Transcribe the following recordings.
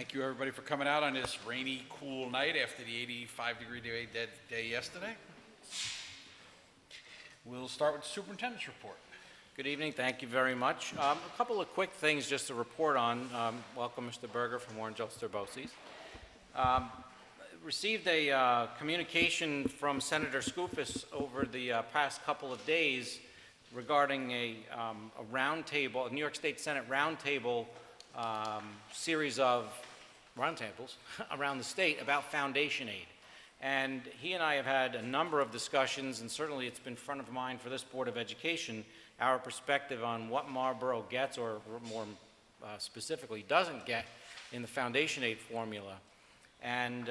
Thank you, everybody, for coming out on this rainy, cool night after the 85-degree day yesterday. We'll start with the superintendent's report. Good evening. Thank you very much. A couple of quick things just to report on. Welcome, Mr. Berger from Orange Ulster BOCES. Received a communication from Senator Skoufis over the past couple of days regarding a roundtable, a New York State Senate roundtable series of roundtables around the state about foundation aid. And he and I have had a number of discussions, and certainly it's been front of mind for this Board of Education, our perspective on what Marlboro gets, or more specifically doesn't get, in the foundation aid formula. And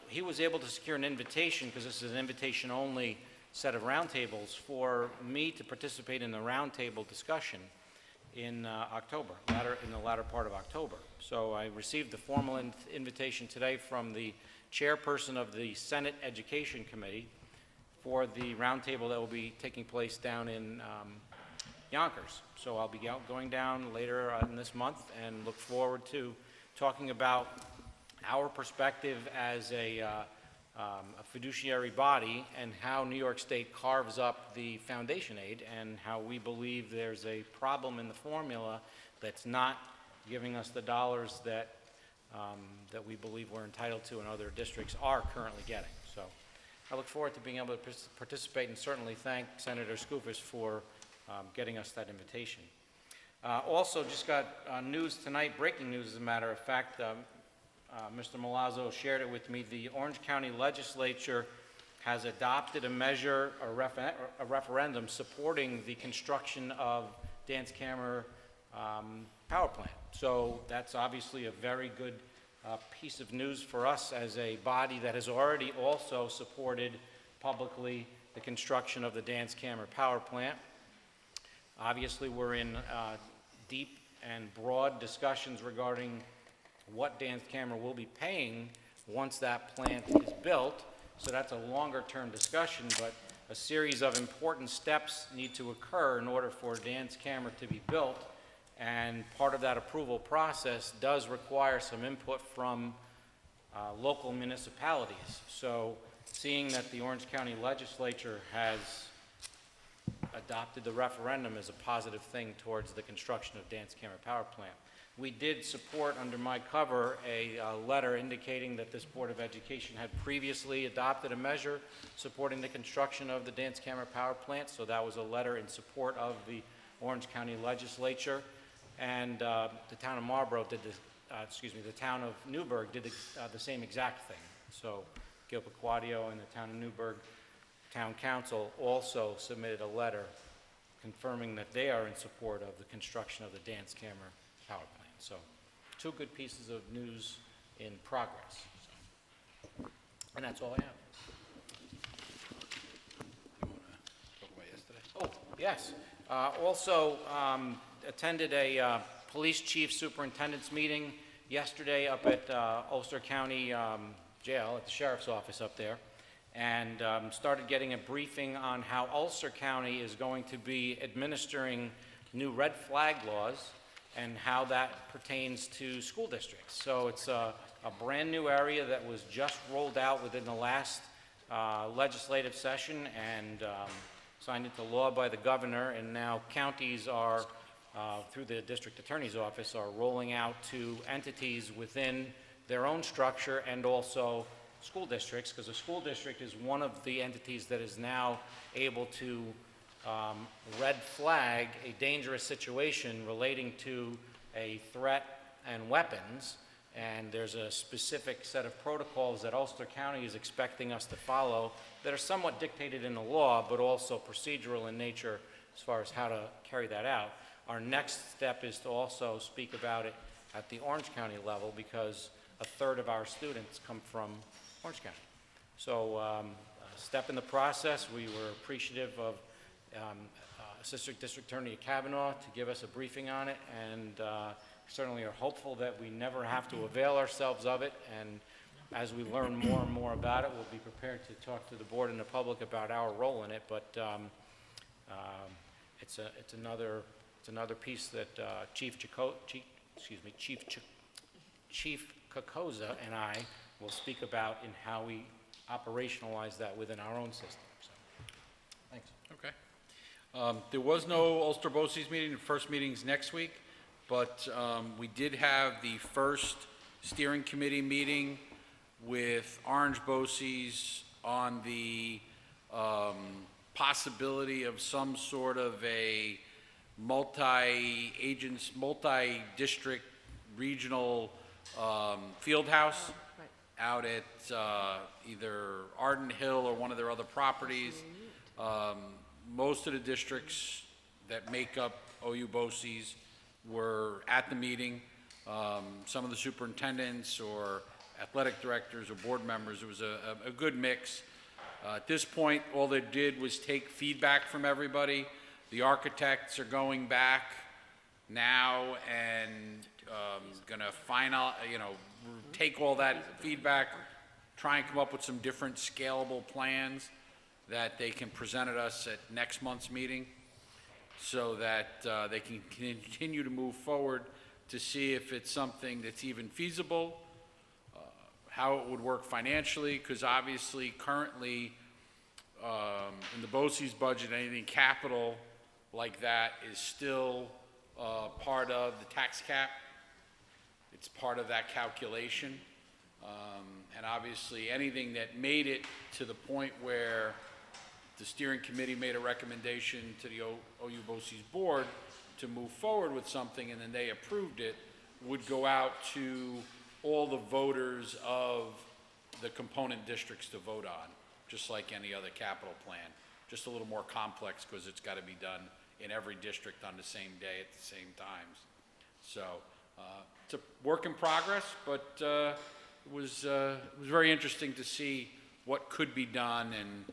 he was able to secure an invitation, because this is an invitation-only set of roundtables, for me to participate in the roundtable discussion in October, in the latter part of October. So I received the formal invitation today from the chairperson of the Senate Education Committee for the roundtable that will be taking place down in Yonkers. So I'll be going down later in this month and look forward to talking about our perspective as a fiduciary body and how New York State carves up the foundation aid, and how we believe there's a problem in the formula that's not giving us the dollars that that we believe we're entitled to and other districts are currently getting. So I look forward to being able to participate, and certainly thank Senator Skoufis for getting us that invitation. Also just got news tonight, breaking news as a matter of fact. Mr. Milazzo shared it with me. The Orange County Legislature has adopted a measure, a referendum supporting the construction of Dance Camera power plant. So that's obviously a very good piece of news for us as a body that has already also supported publicly the construction of the Dance Camera power plant. Obviously, we're in deep and broad discussions regarding what Dance Camera will be paying once that plant is built. So that's a longer-term discussion, but a series of important steps need to occur in order for Dance Camera to be built, and part of that approval process does require some input from local municipalities. So seeing that the Orange County Legislature has adopted the referendum is a positive thing towards the construction of Dance Camera power plant. We did support, under my cover, a letter indicating that this Board of Education had previously adopted a measure supporting the construction of the Dance Camera power plant. So that was a letter in support of the Orange County Legislature. And the town of Marlboro did this, the town of Newburgh did the same exact thing. So Gil Paquadio and the town of Newburgh Town Council also submitted a letter confirming that they are in support of the construction of the Dance Camera power plant. So, two good pieces of news in progress. So, and that's all I have. You want to talk about yesterday? Oh, yes. Also attended a police chief superintendent's meeting yesterday up at Ulster County Jail, at the sheriff's office up there, and started getting a briefing on how Ulster County is going to be administering new red flag laws and how that pertains to school districts. So it's a brand new area that was just rolled out within the last legislative session and signed into law by the governor, and now counties are, through the district attorney's office, are rolling out to entities within their own structure and also school districts, because a school district is one of the entities that is now able to red flag a dangerous situation relating to a threat and weapons, and there's a specific set of protocols that Ulster County is expecting us to follow that are somewhat dictated in the law, but also procedural in nature as far as how to carry that out. Our next step is to also speak about it at the Orange County level, because a third of our students come from Orange County. So a step in the process. We were appreciative of Assistant District Attorney Kavanaugh to give us a briefing on it, and certainly are hopeful that we never have to avail ourselves of it, and as we learn more and more about it, we'll be prepared to talk to the board and the public about our role in it. But it's another piece that Chief Kokoza and I will speak about in how we operationalize that within our own system, so, thanks. Okay. There was no Ulster BOCES meeting, the first meeting's next week, but we did have the first steering committee meeting with Orange BOCES on the possibility of some sort of a multi-district regional field house out at either Arden Hill or one of their other properties. Most of the districts that make up OU BOCES were at the meeting. Some of the superintendents or athletic directors or board members, it was a good mix. At this point, all they did was take feedback from everybody. The architects are going back now and gonna take all that feedback, try and come up with some different scalable plans that they can present at us at next month's meeting so that they can continue to move forward to see if it's something that's even feasible, how it would work financially, because obviously currently in the BOCES budget, anything capital like that is still part of the tax cap. It's part of that calculation. And obviously anything that made it to the point where the steering committee made a recommendation to the OU BOCES board to move forward with something and then they approved it would go out to all the voters of the component districts to vote on, just like any other capital plan. Just a little more complex because it's got to be done in every district on the same day at the same times. So it's a work in progress, but it was very interesting to see what could be done and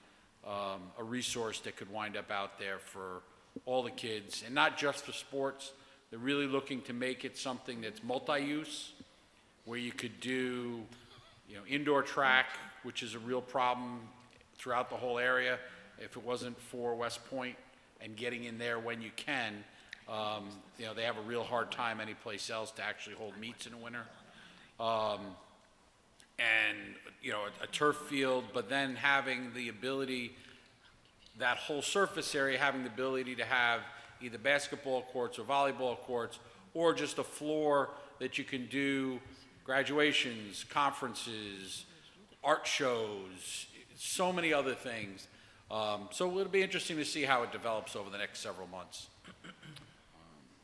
a resource that could wind up out there for all the kids, and not just for sports. They're really looking to make it something that's multi-use, where you could do, indoor track, which is a real problem throughout the whole area. If it wasn't for West Point and getting in there when you can, they have a real hard time anyplace else to actually hold meets in the winter. And a turf field, but then having the ability, that whole surface area having the ability to have either basketball courts or volleyball courts, or just a floor that you can do graduations, conferences, art shows, so many other things. So it'll be interesting to see how it develops over the next several months.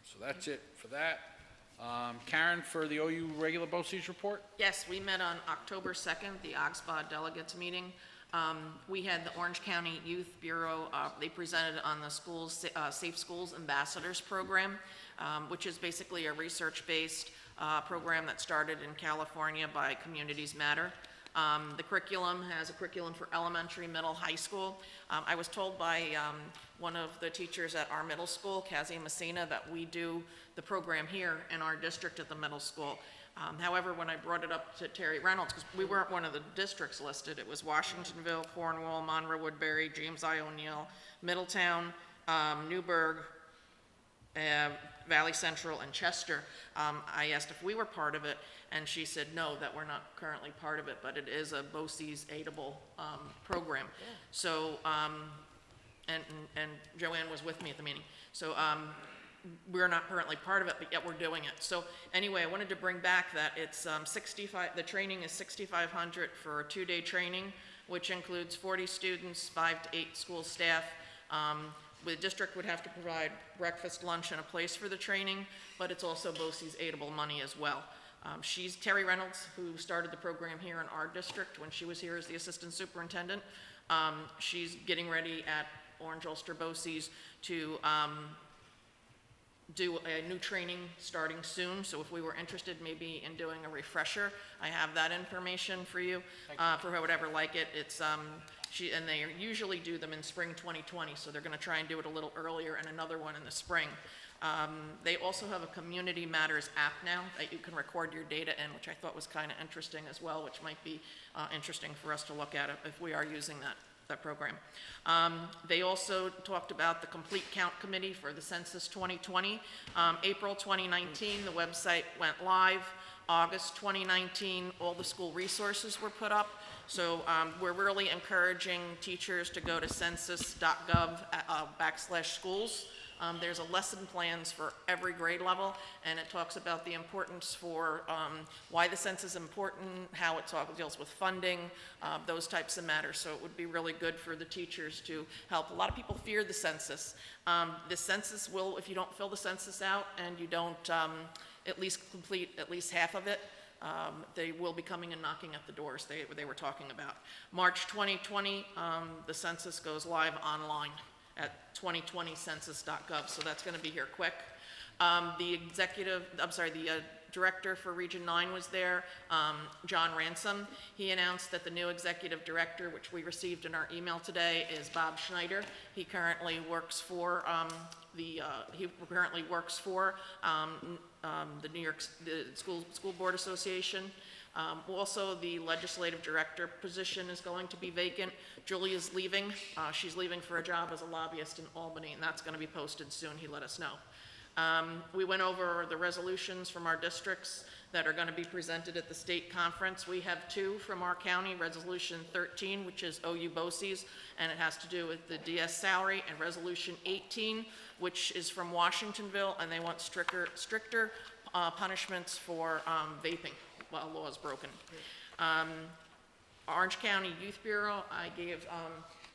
So that's it for that. Karen, for the OU regular BOCES report? Yes, we met on October 2nd, the OXBA delegates meeting. We had the Orange County Youth Bureau, they presented on the schools, Safe Schools Ambassadors Program, which is basically a research-based program that started in California by Communities Matter. The curriculum has a curriculum for elementary, middle, high school. I was told by one of the teachers at our middle school, Cassie Messina, that we do the program here in our district at the middle school. However, when I brought it up to Terry Reynolds, because we weren't one of the districts listed, it was Washingtonville, Cornwall, Monroe Woodbury, James I. O'Neill, Middletown, Newburgh, Valley Central, and Chester. I asked if we were part of it, and she said no, that we're not currently part of it, but it is a BOCES aidable program. Yeah. So, and Joanne was with me at the meeting. So we're not currently part of it, but yet we're doing it. So anyway, I wanted to bring back that it's the training is $6,500 for a 2-day training, which includes 40 students, 5 to 8 school staff. The district would have to provide breakfast, lunch, and a place for the training, but it's also BOCES aidable money as well. She's Terry Reynolds, who started the program here in our district when she was here as the assistant superintendent. She's getting ready at Orange Ulster BOCES to do a new training starting soon. So if we were interested maybe in doing a refresher, I have that information for you, for whoever like it. It's and they usually do them in spring 2020, so they're going to try and do it a little earlier, and another one in the spring. They also have a Community Matters app now that you can record your data in, which I thought was kind of interesting as well, which might be interesting for us to look at if we are using that program. They also talked about the Complete Count Committee for the Census 2020. April 2019, the website went live. August 2019, all the school resources were put up. So we're really encouraging teachers to go to census.gov/schools. There's a lesson plans for every grade level, and it talks about the importance for why the census is important, how it deals with funding, those types of matters. So it would be really good for the teachers to help. A lot of people fear the census. The census will, if you don't fill the census out and you don't at least complete at least half of it, they will be coming and knocking at the doors they were talking about. March 2020, the census goes live online at 2020census.gov, so that's going to be here quick. The director for Region 9 was there, John Ransom. He announced that the new executive director, which we received in our email today, is Bob Schneider. He currently works for the New York School Board Association. Also, the legislative director position is going to be vacant. Julia's leaving. She's leaving for a job as a lobbyist in Albany, and that's going to be posted soon. He let us know. We went over the resolutions from our districts that are going to be presented at the state conference. We have two from our county, Resolution 13, which is OU BOCES, and it has to do with the DS salary, and Resolution 18, which is from Washingtonville, and they want stricter punishments for vaping while law is broken. Orange County Youth Bureau, I gave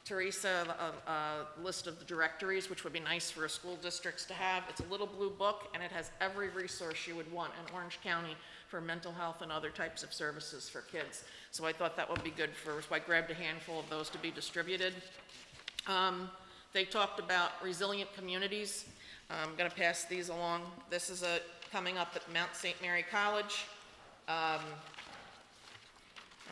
Teresa a list of the directories, which would be nice for school districts to have. It's a little blue book, and it has every resource you would want in Orange County for mental health and other types of services for kids. So I thought that would be good so I grabbed a handful of those to be distributed. They talked about resilient communities. I'm going to pass these along. This is coming up at Mount St. Mary College. And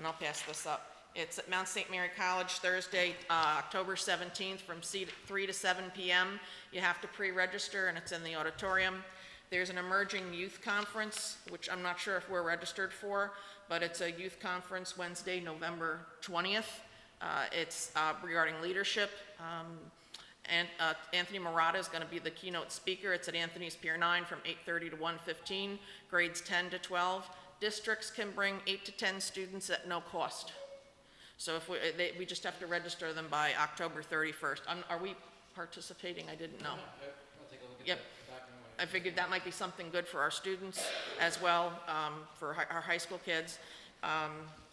I'll pass this up. It's at Mount St. Mary College Thursday, October 17th from 3 to 7 p.m. You have to pre-register, and it's in the auditorium. There's an emerging youth conference, which I'm not sure if we're registered for, but it's a youth conference Wednesday, November 20th. It's regarding leadership. And Anthony Murata is going to be the keynote speaker. It's at Anthony's Pier 9 from 8:30 to 1:15, grades 10 to 12. Districts can bring 8 to 10 students at no cost. So if we just have to register them by October 31st. Are we participating? I didn't know. I'll take a look at Yep. I figured that might be something good for our students as well, for our high school kids.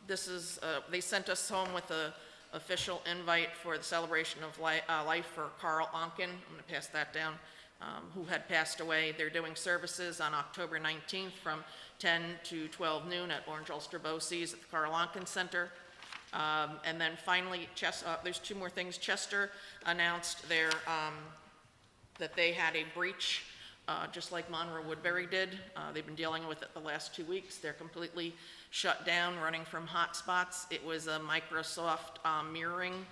They sent us home with a official invite for the celebration of life for Carl Onken. I'm going to pass that down, who had passed away. They're doing services on October 19th from 10 to 12 noon at Orange Ulster BOCES at the Carl Onken Center. And then finally, there's two more things. Chester announced that they had a breach, just like Monroe Woodbury did. They've been dealing with it the last 2 weeks. They're completely shut down, running from hotspots. It was a Microsoft mirroring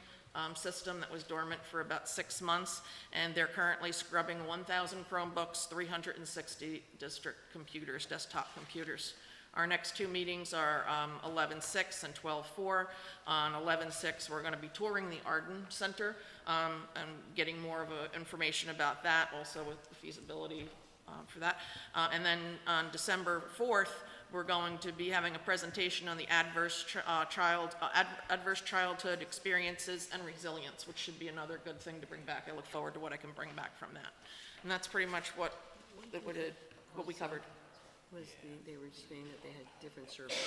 system that was dormant for about 6 months, and they're currently scrubbing 1,000 Chromebooks, 360 district computers, desktop computers. Our next two meetings are 11/6 and 12/4. On 11/6, we're going to be touring the Arden Center and getting more of information about that, also with the feasibility for that. And then on December 4th, we're going to be having a presentation on the adverse childhood experiences and resilience, which should be another good thing to bring back. I look forward to what I can bring back from that. And that's pretty much what we covered. They were saying that they had different services,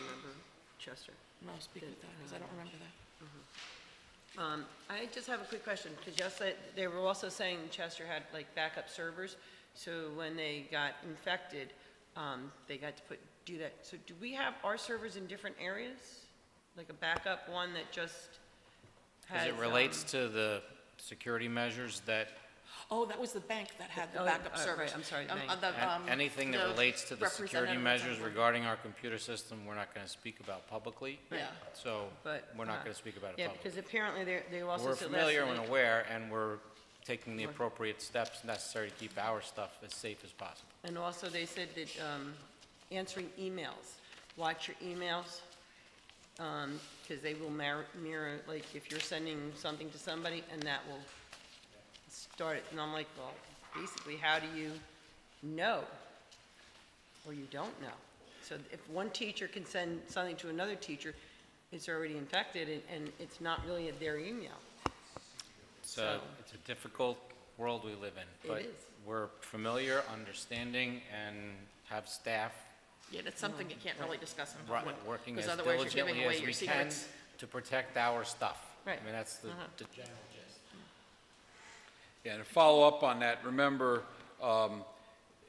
remember, Chester? No, speak with that, because I don't remember that. I just have a quick question, because they were also saying Chester had like backup servers, so when they got infected, they got to do that. So do we have our servers in different areas? Like a backup one that just has... As it relates to the security measures that Oh, that was the bank that had the Oh, backup right, service. I'm sorry, the bank. anything that the relates to the security representative measures from- regarding our computer system, we're not going to speak about publicly. Yeah. So But, we're not going to speak about it Yeah, publicly. because apparently they also We're said familiar last and night- aware, and we're taking the appropriate steps necessary to keep our stuff as safe as possible. And also they said that answering emails, watch your emails, because they will mirror, like if you're sending something to somebody and that will start it. And I'm like, well, basically, how do you know or you don't know? So if one teacher can send something to another teacher, it's already infected, and it's not really their email. It's a difficult world we live in. But is. we're familiar, understanding, and have staff Yeah, that's something you can't really discuss in ru- public. working 'Cause as otherwise you're giving diligently away as your we can secrets. to protect our stuff. Right. I mean, that's the general gist. Yeah, and to follow up on that, remember,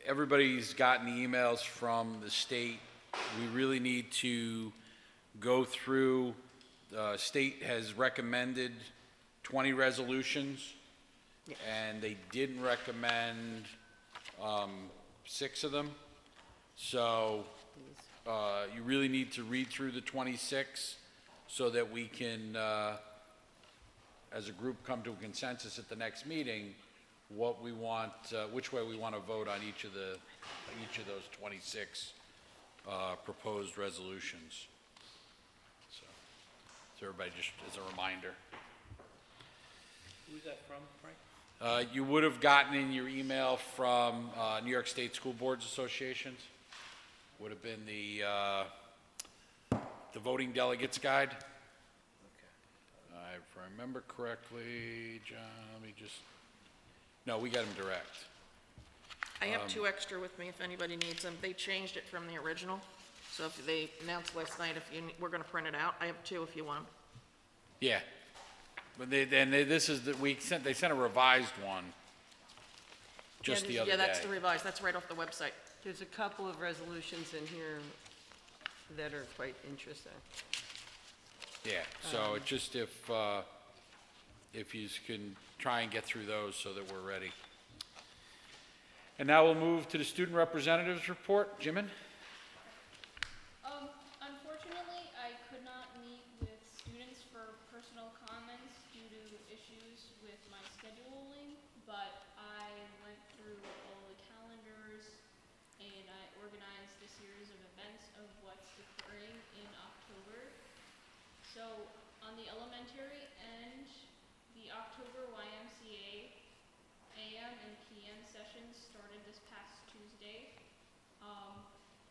everybody's gotten the emails from the state. We really need to go through, state has recommended 20 resolutions, and they didn't recommend 6 of them. So you really need to read through the 26 so that we can, as a group, come to a consensus at the next meeting, what we want, which way we want to vote on each of those 26 proposed resolutions. So everybody, just as a reminder. Who's that from, Frank? You would have gotten in your email from New York State School Boards Associations. Would have been the voting delegates guide. If I remember correctly, John, let me just, no, we got them direct. I have 2 extra with me if anybody needs them. They changed it from the original. So if they announced last night, we're gonna print it out. I have 2 if you want 'em. Yeah. But they sent a revised one just the other day. Yeah, that's the revised. That's right off the website. There's a couple of resolutions in here that are quite interesting. Yeah, so it's just if you can try and get through those so that we're ready. And now we'll move to the student representatives report. Jimin? Unfortunately, I could not meet with students for personal comments due to issues with my scheduling, but I went through all the calendars and I organized a series of events of what's occurring in October. So on the elementary end, the October YMCA AM and PM sessions started this past Tuesday.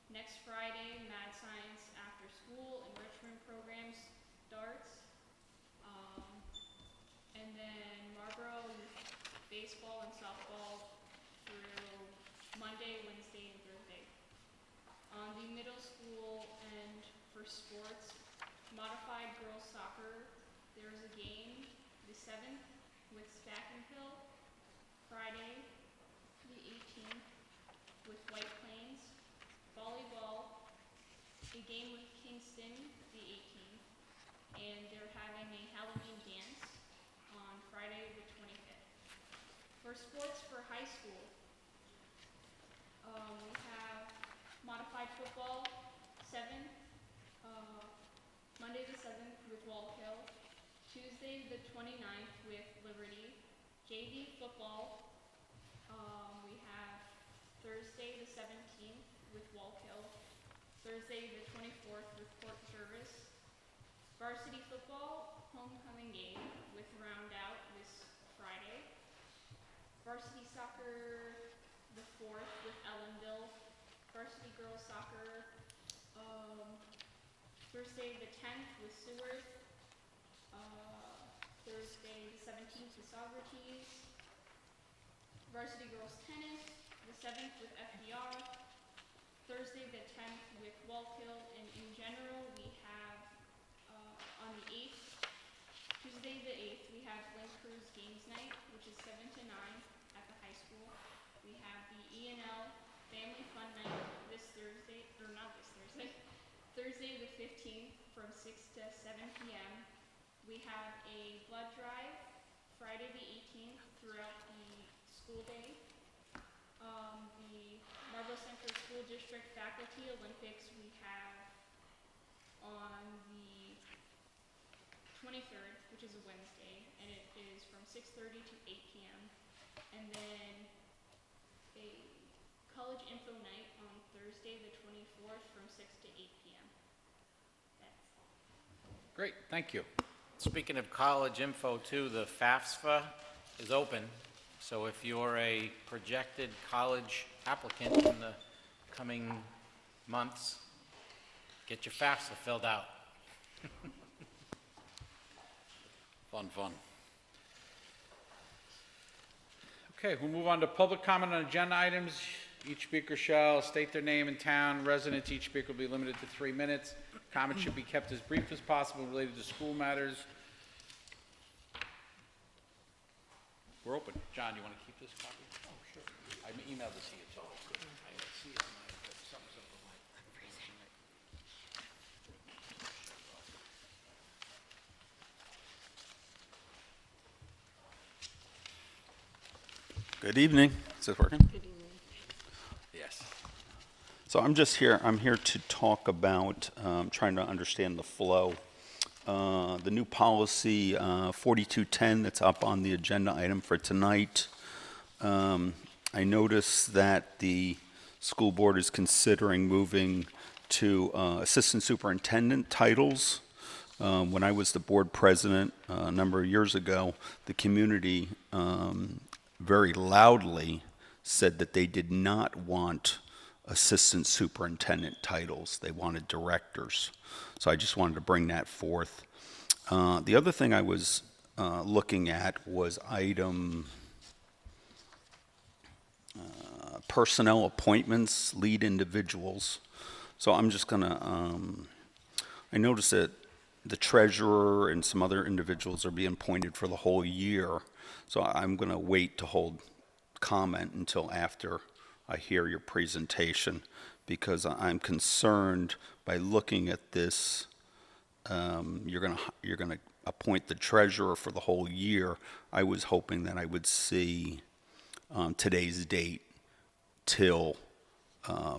Next Friday, Mad Science after school enrichment program starts. And then Marlboro baseball and softball through Monday, Wednesday, and Thursday. On the middle school and for sports, modified girls soccer, there's a game the 7th with Stack and Hill. Friday, the 18th with White Plains. Volleyball, a game with Kingston, the 18th. And they're having a Halloween dance on Friday, the 25th. For sports for high school, we have modified football, 7th, Monday the 7th with Wallkill, Tuesday the 29th with Liberty, JV football, we have Thursday the 17th with Wallkill, Thursday the 24th with Port Jervis, varsity football, homecoming game with Round Out this Friday, varsity soccer the 4th with Ellenville, varsity girls soccer, Thursday the 10th with Seward, Thursday the 17th with Socrates, varsity girls tennis, the 7th with FDR, Thursday the 10th with Wallkill, and in general we have, on the 8th, Tuesday the 8th, we have Link Cruise Games Night, which is 7 to 9 at the high school. We have the E&L Family Fun Night this Thursday, or not this Thursday, Thursday the 15th from 6 to 7 p.m. We have a blood drive Friday the 18th throughout the school day. The Marlboro Central School District Faculty Olympics we have on the 23rd, which is a Wednesday, and it is from 6:30 to 8 p.m. And then a college info night on Thursday the 24th from 6 to 8 p.m. That's all. Great, thank you. Speaking of college info too, the FAFSA is open. So if you're a projected college applicant in the coming months, Get your FAFSA filled out. Fun. Okay, we'll move on to public comment on agenda items. Each speaker shall state their name and town. Residents, each speaker will be limited to 3 minutes. Comments should be kept as brief as possible related to school matters. We're open. John, you want to keep this copy? Oh, sure. I emailed this to you, too. Good evening. Is this working? Yes. So I'm here to talk about trying to understand the flow. The new policy 4210 that's up on the agenda item for tonight. I noticed that the school board is considering moving to assistant superintendent titles. When I was the board president a number of years ago, the community very loudly said that they did not want assistant superintendent titles. They wanted directors. So I just wanted to bring that forth. The other thing I was looking at was item personnel appointments, lead individuals. So I'm just going to, I noticed that the treasurer and some other individuals are being appointed for the whole year. So I'm going to wait to hold comment until after I hear your presentation, because I'm concerned by looking at this, you're going to appoint the treasurer for the whole year. I was hoping that I would see today's date till a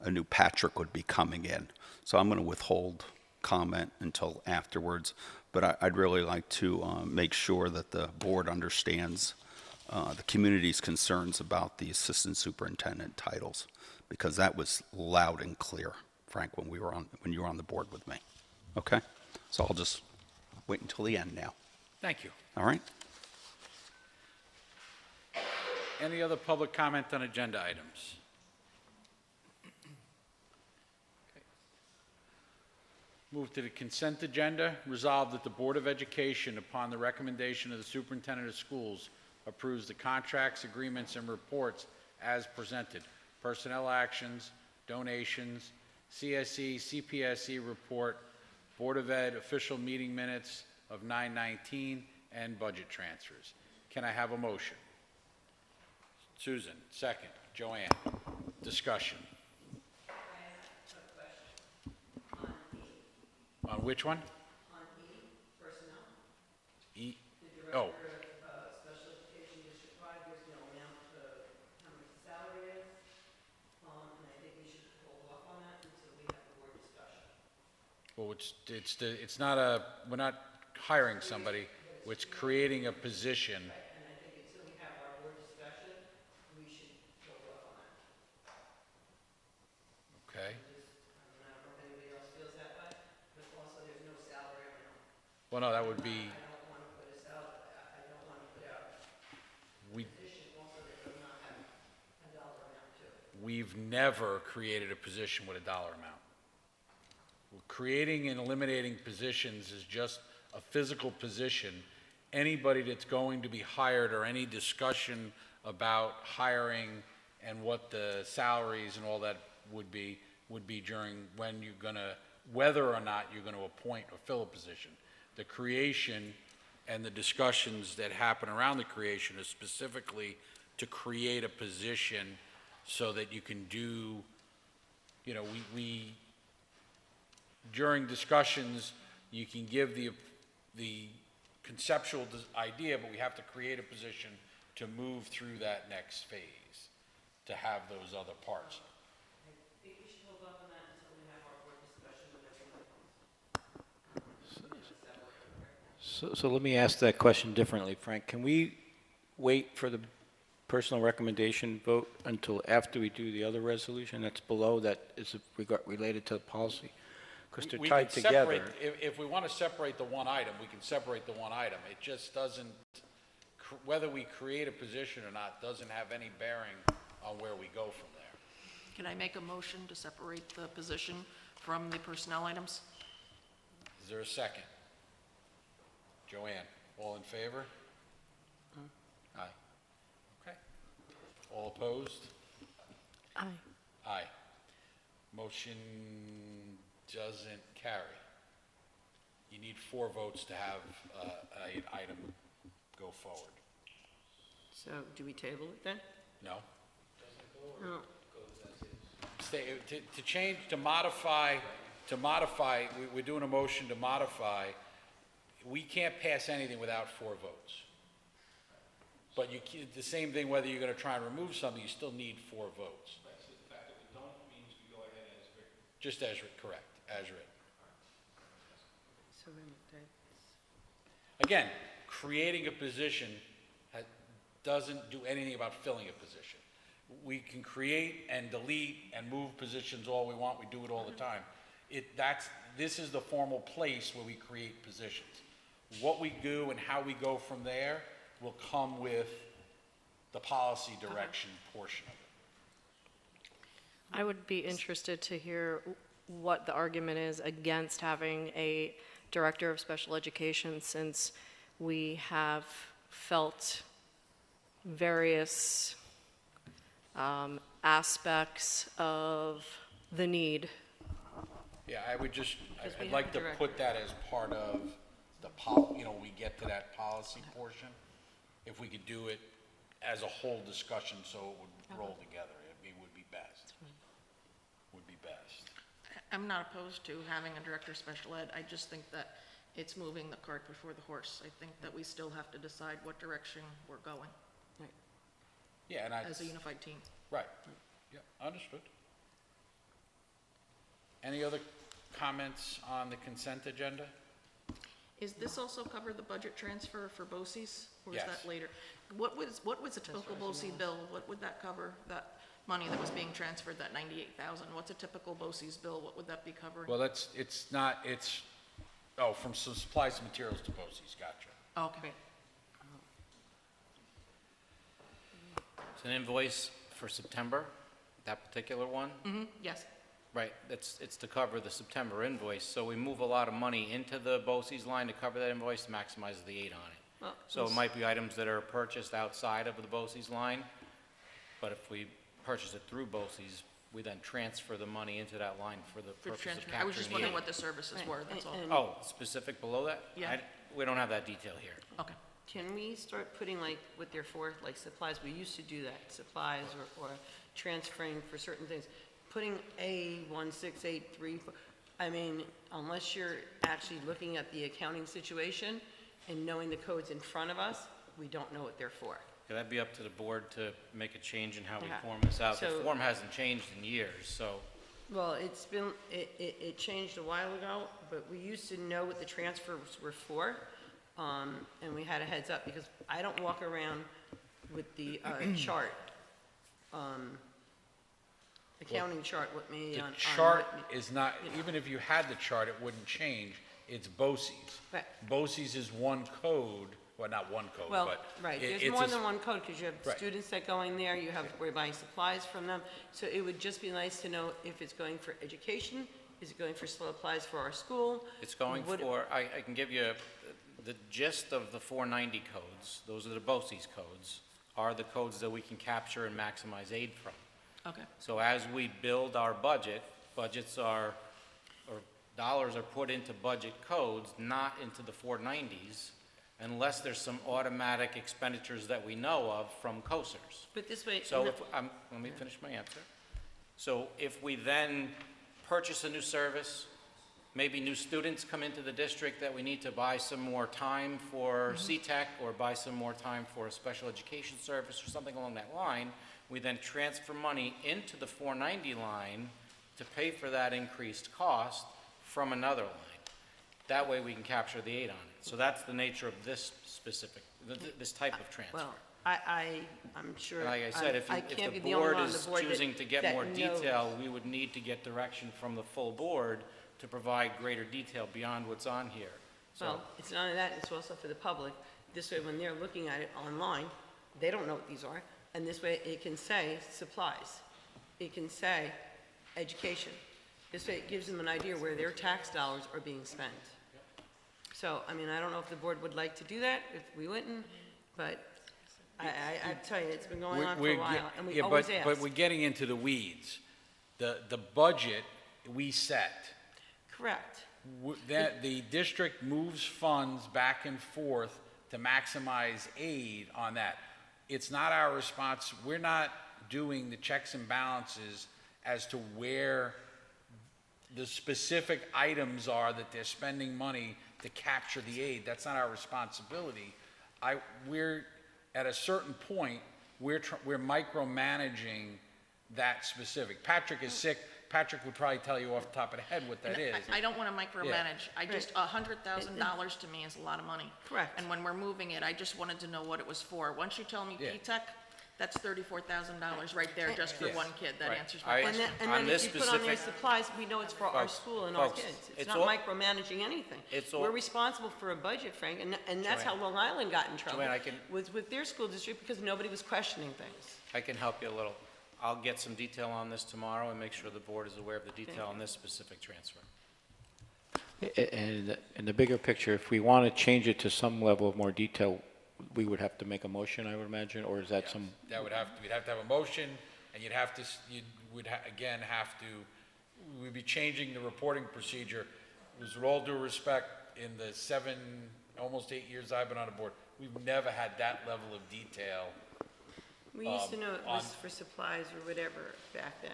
new Patrick would be coming in. So I'm going to withhold comment until afterwards, but I'd really like to make sure that the board understands the community's concerns about the assistant superintendent titles, because that was loud and clear, Frank, when you were on the board with me. Okay? So I'll just wait until the end now. Thank you. All right? Any other public comment on agenda items? Move to the consent agenda. Resolved that the Board of Education, upon the recommendation of the Superintendent of Schools, approves the contracts, agreements, and reports as presented. Personnel actions, donations, CSE, CPSE report, Board of Ed official meeting minutes of 9/19, and budget transfers. Can I have a motion? Susan, second. Joanne, discussion. On which one? On E, personnel. E, The oh, director of special education District 5, there's no amount to how much the salary is. And I think we should hold off on that until we have the board discussion. well, it's not a, we're not hiring somebody, it's creating a position. And I think until we have our board discussion, we should hold off on that. Okay. I don't know if anybody else feels that way, but also there's no salary amount. Well, no, that would be, I don't want to put a salary, I don't want to put out we, a position also that does not have a dollar amount to it. we've never created a position with a dollar amount. Creating and eliminating positions is just a physical position. Anybody that's going to be hired, or any discussion about hiring and what the salaries and all that would be during when you're gonna, whether or not you're gonna appoint or fill a position. The creation and the discussions that happen around the creation is specifically to create a position so that you can do, you know, we during discussions, you can give the conceptual idea, but we have to create a position to move through that next phase, to have those other parts. I think we should hold off on that until we have our board discussion with everyone. So let me ask that question differently, Frank. Can we wait for the personal recommendation vote until after we do the other resolution that's below that is related to the policy? Because they're We tied can together. separate, if we want to separate the one item, we can separate the one item. It just doesn't, whether we create a position or not, doesn't have any bearing on where we go from there. Can I make a motion to separate the position from the personnel items. Is there a second? Joanne, all in favor? Aye. Okay. All opposed? Aye. Aye. Motion doesn't carry. You need 4 votes to have an item go forward. So do we table it then? No? No. To change, to modify, we're doing a motion to modify. We can't pass anything without 4 votes. But you, the same thing, whether you're going to try and remove something, you still need 4 votes. The fact that we don't means we go ahead as written. Just as, correct, as written. So then Again, creating a position doesn't do anything about filling a position. We can create and delete and move positions all we want. We do it all the time. This is the formal place where we create positions. What we do and how we go from there will come with the policy direction portion of it. I would be interested to hear what the argument is against having a director of special education, since we have felt various aspects of the need. Yeah, I would just, Because we I'd have like a to director. put that as part of the we get to that policy portion. If we could do it as a whole discussion so it would roll together, it would be best. Would be best. I'm not opposed to having a director of special ed. I just think that it's moving the cart before the horse. I think that we still have to decide what direction we're going Yeah, and as a unified team. right, yeah, understood. Any other comments on the consent agenda? Is this also cover the budget transfer for BOCES? Or is Yes. that later? What was a typical BOCE bill? What would that cover, that money that was being transferred, that 98,000? What's a typical BOCES bill? What would that be covering? Well, from supplies and materials to BOCES, gotcha. Okay. It's an invoice for September, that particular one. Yes. Right, it's to cover the September invoice, so we move a lot of money into the BOCES line to cover that invoice, to maximize the aid on it. Well, So it might be items that are purchased outside of the BOCES line, but if we purchase it through BOCES, we then transfer the money into that line for the For purpose of transfer. capturing I was just the wondering aid. what the services were, that's all. And Oh, specific below that? Yeah. We don't have that detail here. Okay. can we start putting like what they're for, like supplies? We used to do that, supplies or transferring for certain things. Putting A1683, I mean, unless you're actually looking at the accounting situation and knowing the codes in front of us, we don't know what they're for. Yeah, that'd be up to the board to make a change in how we Okay. form this out. The So- form hasn't changed in years, so, Well, it changed a while ago, but we used to know what the transfers were for, and we had a heads up, because I don't walk around with the chart, accounting chart with me The on. chart is not, even if you had the chart, it wouldn't change. It's BOCES. Right. BOCES is one code, well, not one code, Well, but. right, it- there's it's more a- than one code, because you have Right. students that go in there, we're buying supplies from them. So it would just be nice to know if it's going for education, is it going for supplies for our school? it's going What- for, I can give you the gist of the 490 codes. Those are the BOCES codes, are the codes that we can capture and maximize aid from. Okay. So as we build our budget, budgets are, or dollars are put into budget codes, not into the 490s, unless there's some automatic expenditures that we know of from COSERS. But this way. So if, let me finish my answer. So if we then purchase a new service, maybe new students come into the district that we need to buy some more time for CTEC or buy some more time for a special education service or something along that line, we then transfer money into the 490 line to pay for that increased cost from another line. That way we can capture the aid on it. So that's the nature of this specific, this type of transfer. Well, I'm sure. Like I said, if I if can't be the the only board one on the is board that- choosing to get that more knows. detail, we would need to get direction from the full board to provide greater detail beyond what's on here. So, Well, it's not only that, it's also for the public. This way, when they're looking at it online, they don't know what these are. And this way, it can say supplies. It can say education. This way it gives them an idea where their tax dollars are being spent. So, I mean, I don't know if the board would like to do that, if we wouldn't, but I tell you, it's been going on for a while, and we Yeah, always but ask. we're getting into the weeds. The budget we set, Correct. that the district moves funds back and forth to maximize aid on that. It's not our response, we're not doing the checks and balances as to where the specific items are that they're spending money to capture the aid. That's not our responsibility. We're, at a certain point, we're micromanaging that specific. Patrick is sick. Patrick would probably tell you off the top of the head what that is. I don't want to micromanage. I just, $100,000 to me is a lot of money. Correct. And when we're moving it, I just wanted to know what it was for. Once you tell me Yeah. P-TECH, that's $34,000 right there just for Yes. one kid. That Right. answers my I- question. And On then this if you put on there specific- supplies, we know it's for our Folks, school and our folks, kids. It's it's not all- micromanaging anything. It's all- We're responsible for a budget, Frank, and that's how Long Island got in trouble. Joanne, I can- Was with their school district because nobody was questioning things. I can help you a little. I'll get some detail on this tomorrow and make sure the board is aware of the detail on this specific transfer. And in the bigger picture, if we want to change it to some level of more detail, we would have to make a motion, I would imagine, or is that some? That would have, we'd have to have a motion, and you'd have to, again have to, we'd be changing the reporting procedure. With all due respect, in the almost 8 years I've been on the board, we've never had that level of detail. We used to know it was on- for supplies or whatever back then.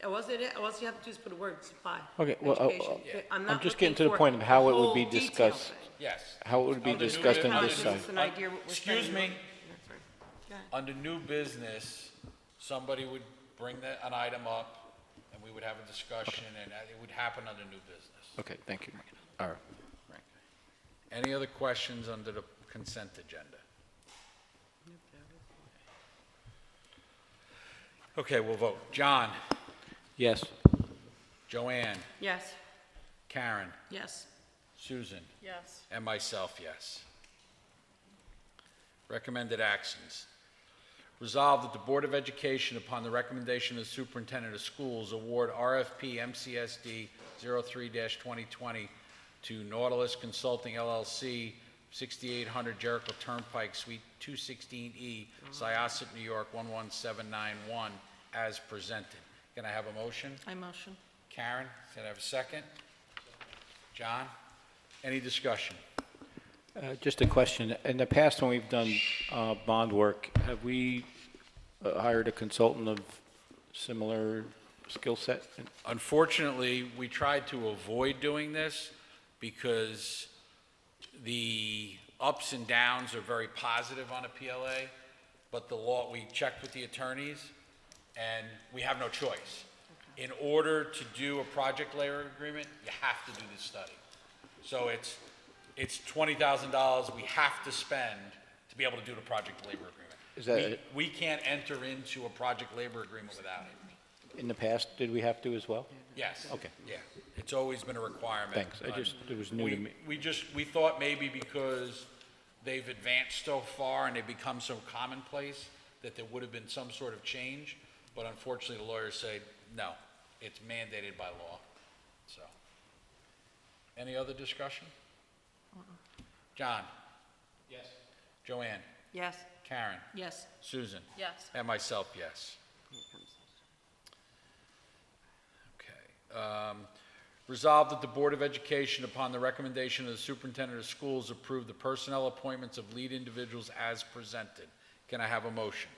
All you have to do is put a word, supply. Okay, well, education. Yeah. I'm I'm not just looking getting to the for point of a how it would whole be detailed discussed. thing. Yes. How it would be Under new discussed and business- How it gives us decided. an idea what we're Excuse spending me. on. That's right. Go ahead. Under new business, somebody would bring an item up, and we would have a discussion, and it would happen under new business. Okay, thank you. All right. Any other questions under the consent agenda? Okay, we'll vote. John? Yes. Joanne? Yes. Karen? Yes. Susan? Yes. And myself, yes. Recommended actions. Resolved that the Board of Education, upon the recommendation of the Superintendent of Schools, award RFP MCSD 03-2020 to Nautilus Consulting LLC, 6800 Jericho Turnpike, Suite 216E, Syosset, New York 11791, as presented. Can I have a motion? I motion. Karen, can I have a second? John? Any discussion? Just a question. In the past, when we've done bond work, have we hired a consultant of similar skill set? Unfortunately, we tried to avoid doing this because the ups and downs are very positive on a PLA, but the law, we checked with the attorneys, and we have no choice. In order to do a project labor agreement, you have to do this study. So it's $20,000 we have to spend to be able to do the project labor agreement. Is that- We can't enter into a project labor agreement without it. In the past, did we have to as well? Yes. Okay. Yeah, it's always been a requirement. Thanks. It was new to me. We thought maybe because they've advanced so far and they've become so commonplace that there would have been some sort of change, but unfortunately, the lawyers say, no, it's mandated by law, so. Any other discussion? John? Yes. Joanne? Yes. Karen? Yes. Susan? Yes. And myself, yes. Okay. Resolved that the Board of Education, upon the recommendation of the Superintendent of Schools, approve the personnel appointments of lead individuals as presented. Can I have a motion?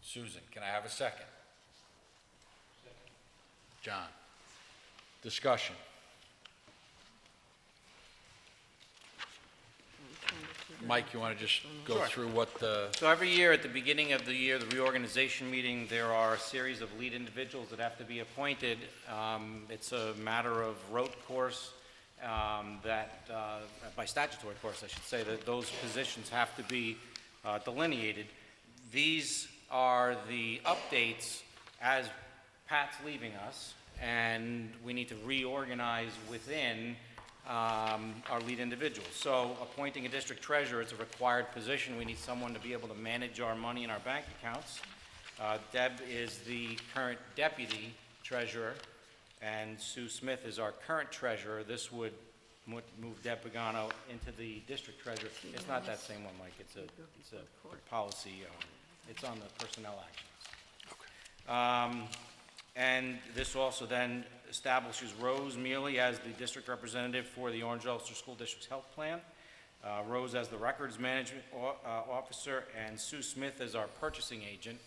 Susan, can I have a second? John? Discussion? Mike, you want to just go Sure. through what the... So every year, at the beginning of the year, the reorganization meeting, there are a series of lead individuals that have to be appointed. It's a matter of rote course that, by statutory course, I should say, that those positions have to be delineated. These are the updates as Pat's leaving us, and we need to reorganize within our lead individuals. So appointing a district treasurer is a required position. We need someone to be able to manage our money in our bank accounts. Deb is the current deputy treasurer, and Sue Smith is our current treasurer. This would move Deb Pagano into the district treasurer. It's not that same one, Mike. It's a policy. It's on the personnel actions. And this also then establishes Rose Mealy as the district representative for the Orange Ulster School District's health plan. Rose as the records management officer, and Sue Smith as our purchasing agent.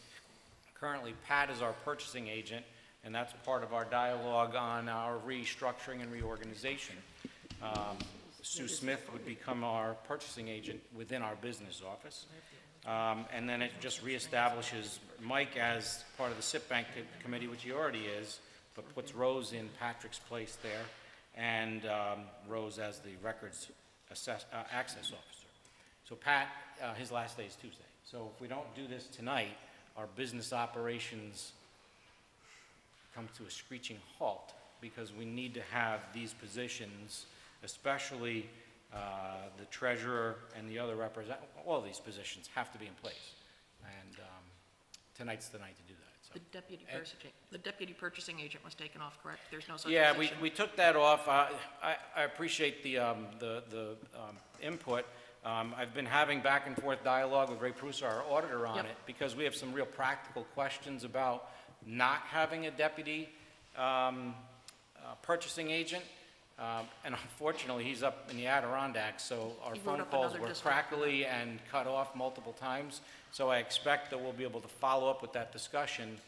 Currently, Pat is our purchasing agent, and that's part of our dialogue on our restructuring and reorganization. Sue Smith would become our purchasing agent within our business office. And then it just reestablishes Mike as part of the SIP Bank committee, which he already is, but puts Rose in Patrick's place there, and Rose as the records access officer. So Pat, his last day is Tuesday. So if we don't do this tonight, our business operations come to a screeching halt, because we need to have these positions, especially the treasurer and the other all these positions have to be in place. And tonight's the night to do that. So. The deputy purchasing agent was taken off, correct? There's no such Yeah, position? we took that off. I appreciate the input. I've been having back and forth dialogue with Ray Prusa, our auditor, on it, because we have some real practical questions about not having a deputy purchasing agent. And unfortunately, he's up in the Adirondacks, so our phone calls were crackly and cut off multiple times. So I expect that we'll be able to follow up with that discussion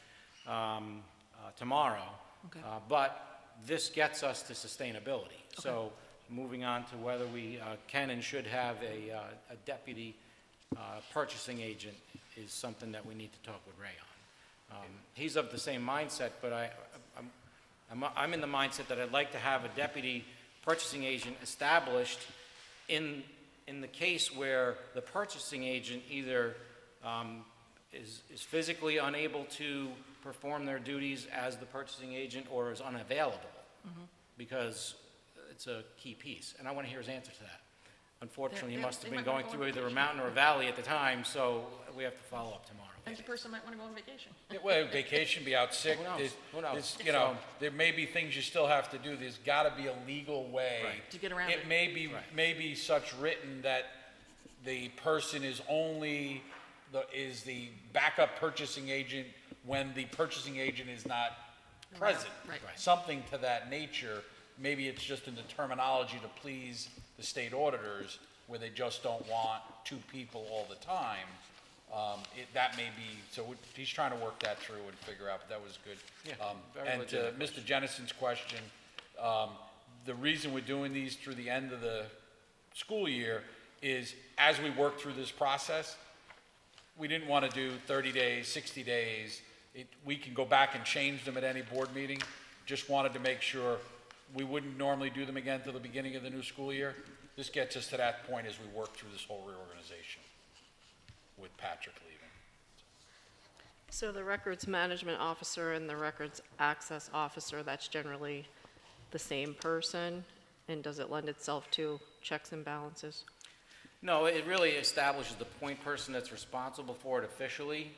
tomorrow. Okay. But this gets us to sustainability. So moving on to whether we can and should have a deputy purchasing agent is something that we need to talk with Ray on. He's of the same mindset, but I'm in the mindset that I'd like to have a deputy purchasing agent established in the case where the purchasing agent either is physically unable to perform their duties as the purchasing agent or is unavailable, because it's a key piece. And I want to hear his answer to that. Unfortunately, he must have been going through either a mountain or a valley at the time, so we have to follow up tomorrow. And the person might want to go on vacation. Well, vacation, be out sick. Who knows? Who knows? You know, there may be things you still have to do. There's got to be a legal way. Right. To get around it. It may be such written that the person is only the backup purchasing agent when the purchasing agent is not present. Right. Something to that nature. Maybe it's just in the terminology to please the state auditors, where they just don't want two people all the time. That may be, so he's trying to work that through and figure out, but that was good. Yeah, very and legitimate Mr. Jennison's question, the reason we're doing these through the end of the school year is, as we work through this process, we didn't want to do 30 days, 60 days. We can go back and change them at any board meeting. Just wanted to make sure we wouldn't normally do them again till the beginning of the new school year. This gets us to that point as we work through this whole reorganization with Patrick leaving. So the records management officer and the records access officer, that's generally the same person? And does it lend itself to checks and balances? No, it really establishes the point person that's responsible for it officially.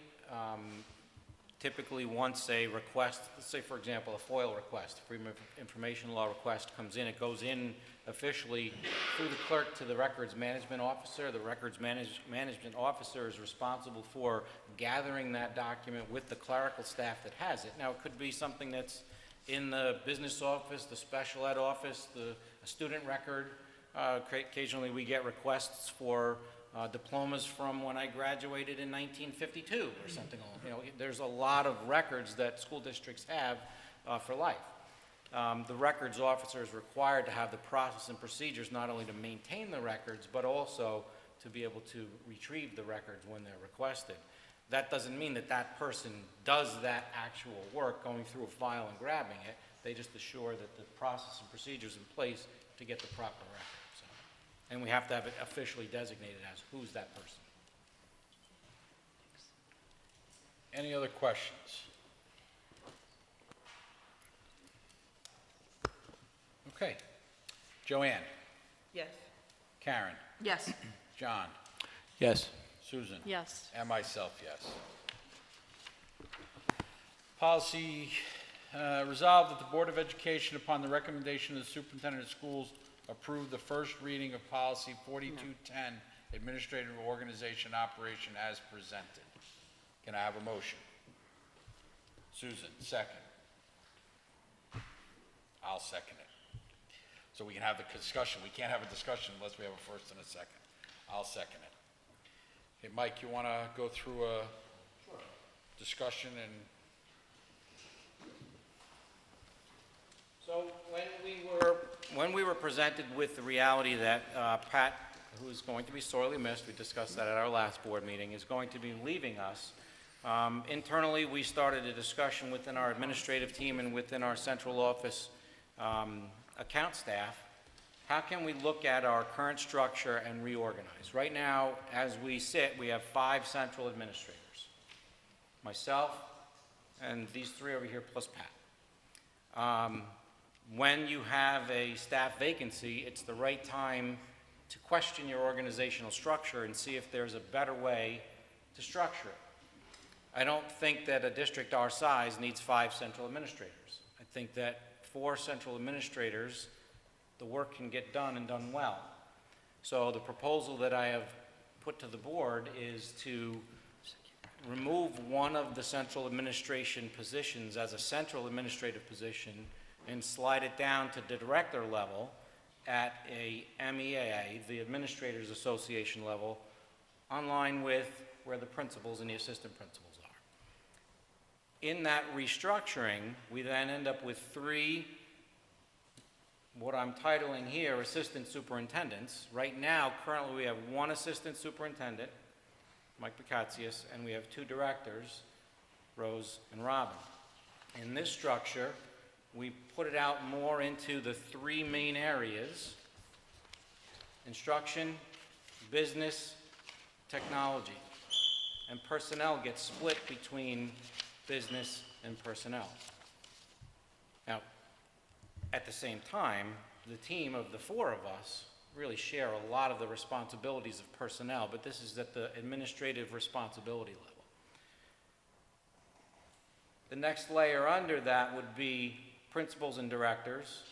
Typically, once a request, let's say for example, a FOIL request, Freedom of Information Law request comes in, it goes in officially through the clerk to the records management officer. The records management officer is responsible for gathering that document with the clerical staff that has it. Now, it could be something that's in the business office, the special ed office, a student record. Occasionally, we get requests for diplomas from when I graduated in 1952 or something. There's a lot of records that school districts have for life. The records officer is required to have the process and procedures not only to maintain the records, but also to be able to retrieve the records when they're requested. That doesn't mean that that person does that actual work, going through a file and grabbing it. They just assure that the process and procedures in place to get the proper record. And we have to have it officially designated as who's that person. Any other questions? Okay. Joanne, Yes. Karen, Yes. John, Yes. Susan. Yes. And myself, yes. Policy, resolved that the Board of Education, upon the recommendation of the Superintendent of Schools, approve the first reading of Policy 4210, Administrative Organization Operation as presented. Can I have a motion? Susan, second. I'll second it. So we can have the discussion. We can't have a discussion unless we have a first and a second. I'll second it. Okay, Mike, you want to go through a discussion and... So when we were presented with the reality that Pat, who is going to be sorely missed, we discussed that at our last board meeting, is going to be leaving us, internally we started a discussion within our administrative team and within our central office account staff. How can we look at our current structure and reorganize? Right now, as we sit, we have 5 central administrators. Myself and these 3 over here plus Pat. When you have a staff vacancy, it's the right time to question your organizational structure and see if there's a better way to structure it. I don't think that a district our size needs 5 central administrators. I think that 4 central administrators, the work can get done and done well. So the proposal that I have put to the board is to remove one of the central administration positions as a central administrative position and slide it down to the director level at a MEAA, the Administrators Association level, on line with where the principals and the assistant principals are. In that restructuring, we then end up with 3, what I'm titling here, assistant superintendents. Right now, currently, we have 1 assistant superintendent, Mike Picatsius, and we have 2 directors, Rose and Robin. In this structure, we put it out more into the 3 main areas: instruction, business, technology. And personnel gets split between business and personnel. Now, at the same time, the team of the 4 of us really share a lot of the responsibilities of personnel, but this is at the administrative responsibility level. The next layer under that would be principals and directors.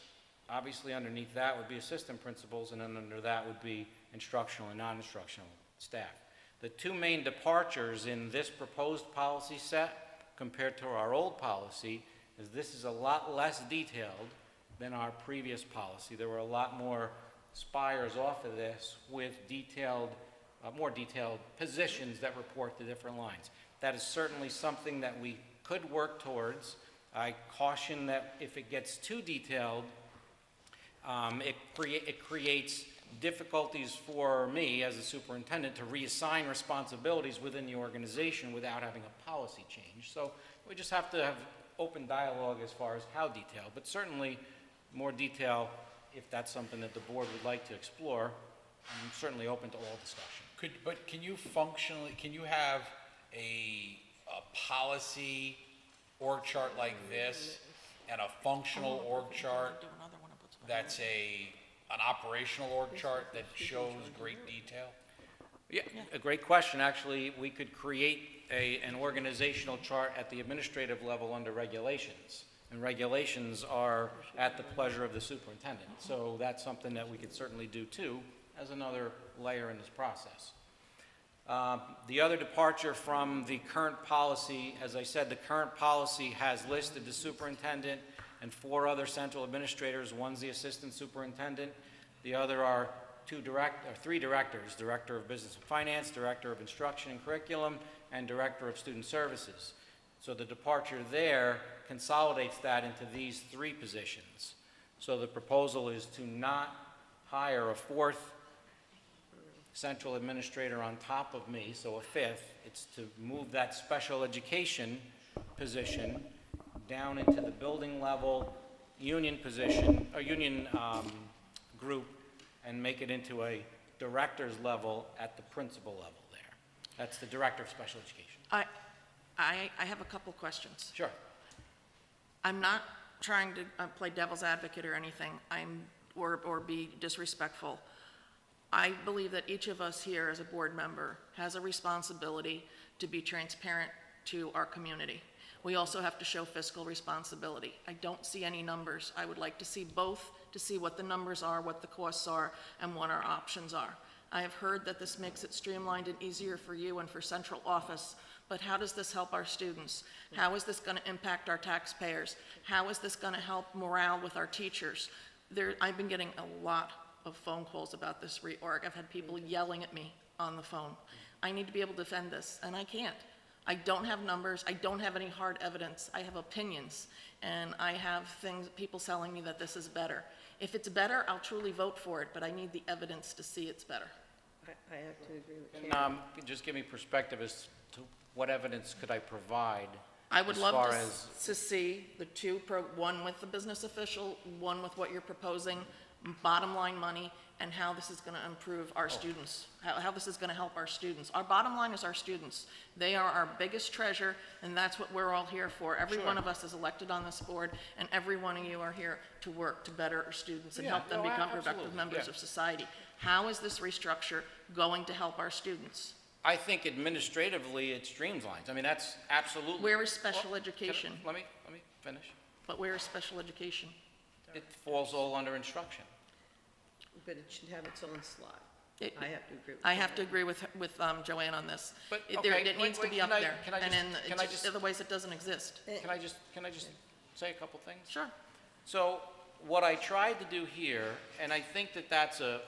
Obviously, underneath that would be assistant principals, and then under that would be instructional and non-instructional staff. The 2 main departures in this proposed policy set compared to our old policy is this is a lot less detailed than our previous policy. There were a lot more spires off of this with detailed, more detailed positions that report the different lines. That is certainly something that we could work towards. I caution that if it gets too detailed, it creates difficulties for me as a superintendent to reassign responsibilities within the organization without having a policy change. So we just have to have open dialogue as far as how detailed, but certainly more detail, if that's something that the board would like to explore. I'm certainly open to all discussion. But can you functionally, can you have a policy org chart like this and a functional org chart that's an operational org chart that shows great detail? Yeah, a great question. Actually, we could create an organizational chart at the administrative level under regulations. And regulations are at the pleasure of the superintendent. So that's something that we could certainly do too as another layer in this process. The other departure from the current policy, as I said, the current policy has listed the superintendent and 4 other central administrators. One's the assistant superintendent. The other are 3 directors: Director of Business and Finance, Director of Instruction and Curriculum, and Director of Student Services. So the departure there consolidates that into these 3 positions. So the proposal is to not hire a 4th central administrator on top of me, so a 5th. It's to move that special education position down into the building level union position, or union group, and make it into a director's level at the principal level there. That's the director of special education. I have a couple questions. Sure. I'm not trying to play devil's advocate or anything, or be disrespectful. I believe that each of us here as a board member has a responsibility to be transparent to our community. We also have to show fiscal responsibility. I don't see any numbers. I would like to see both, to see what the numbers are, what the costs are, and what our options are. I have heard that this makes it streamlined and easier for you and for central office, but how does this help our students? How is this going to impact our taxpayers? How is this going to help morale with our teachers? I've been getting a lot of phone calls about this reorg. I've had people yelling at me on the phone. I need to be able to defend this, and I can't. I don't have numbers. I don't have any hard evidence. I have opinions, and I have people telling me that this is better. If it's better, I'll truly vote for it, but I need the evidence to see it's better. I have to agree with Can, Karen. just give me perspective as to what evidence could I provide? I would as love far to, as- to see the two, one with the business official, one with what you're proposing, bottom line money, and how this is going to improve our students, how this is going to help our students. Our bottom line is our students. They are our biggest treasure, and that's what we're all here for. Every one of us is elected on this board, and every one of you are here to work to better our students and Yeah, help them no, become productive absolutely, members yeah. of society. How is this restructure going to help our students? I think administratively it streamlines. I mean, that's absolutely. Where is special Well, can I- education? Let me finish. But where is special education? It falls all under instruction. But it should have its own slot. It- I have to agree with I have Karen. to agree with Joanne on this. But, It okay, needs to wait, be up can I- there, can I and just- then, can I just- otherwise it doesn't exist. Can I just say a couple things? Sure. So what I tried to do here, and I think that that's a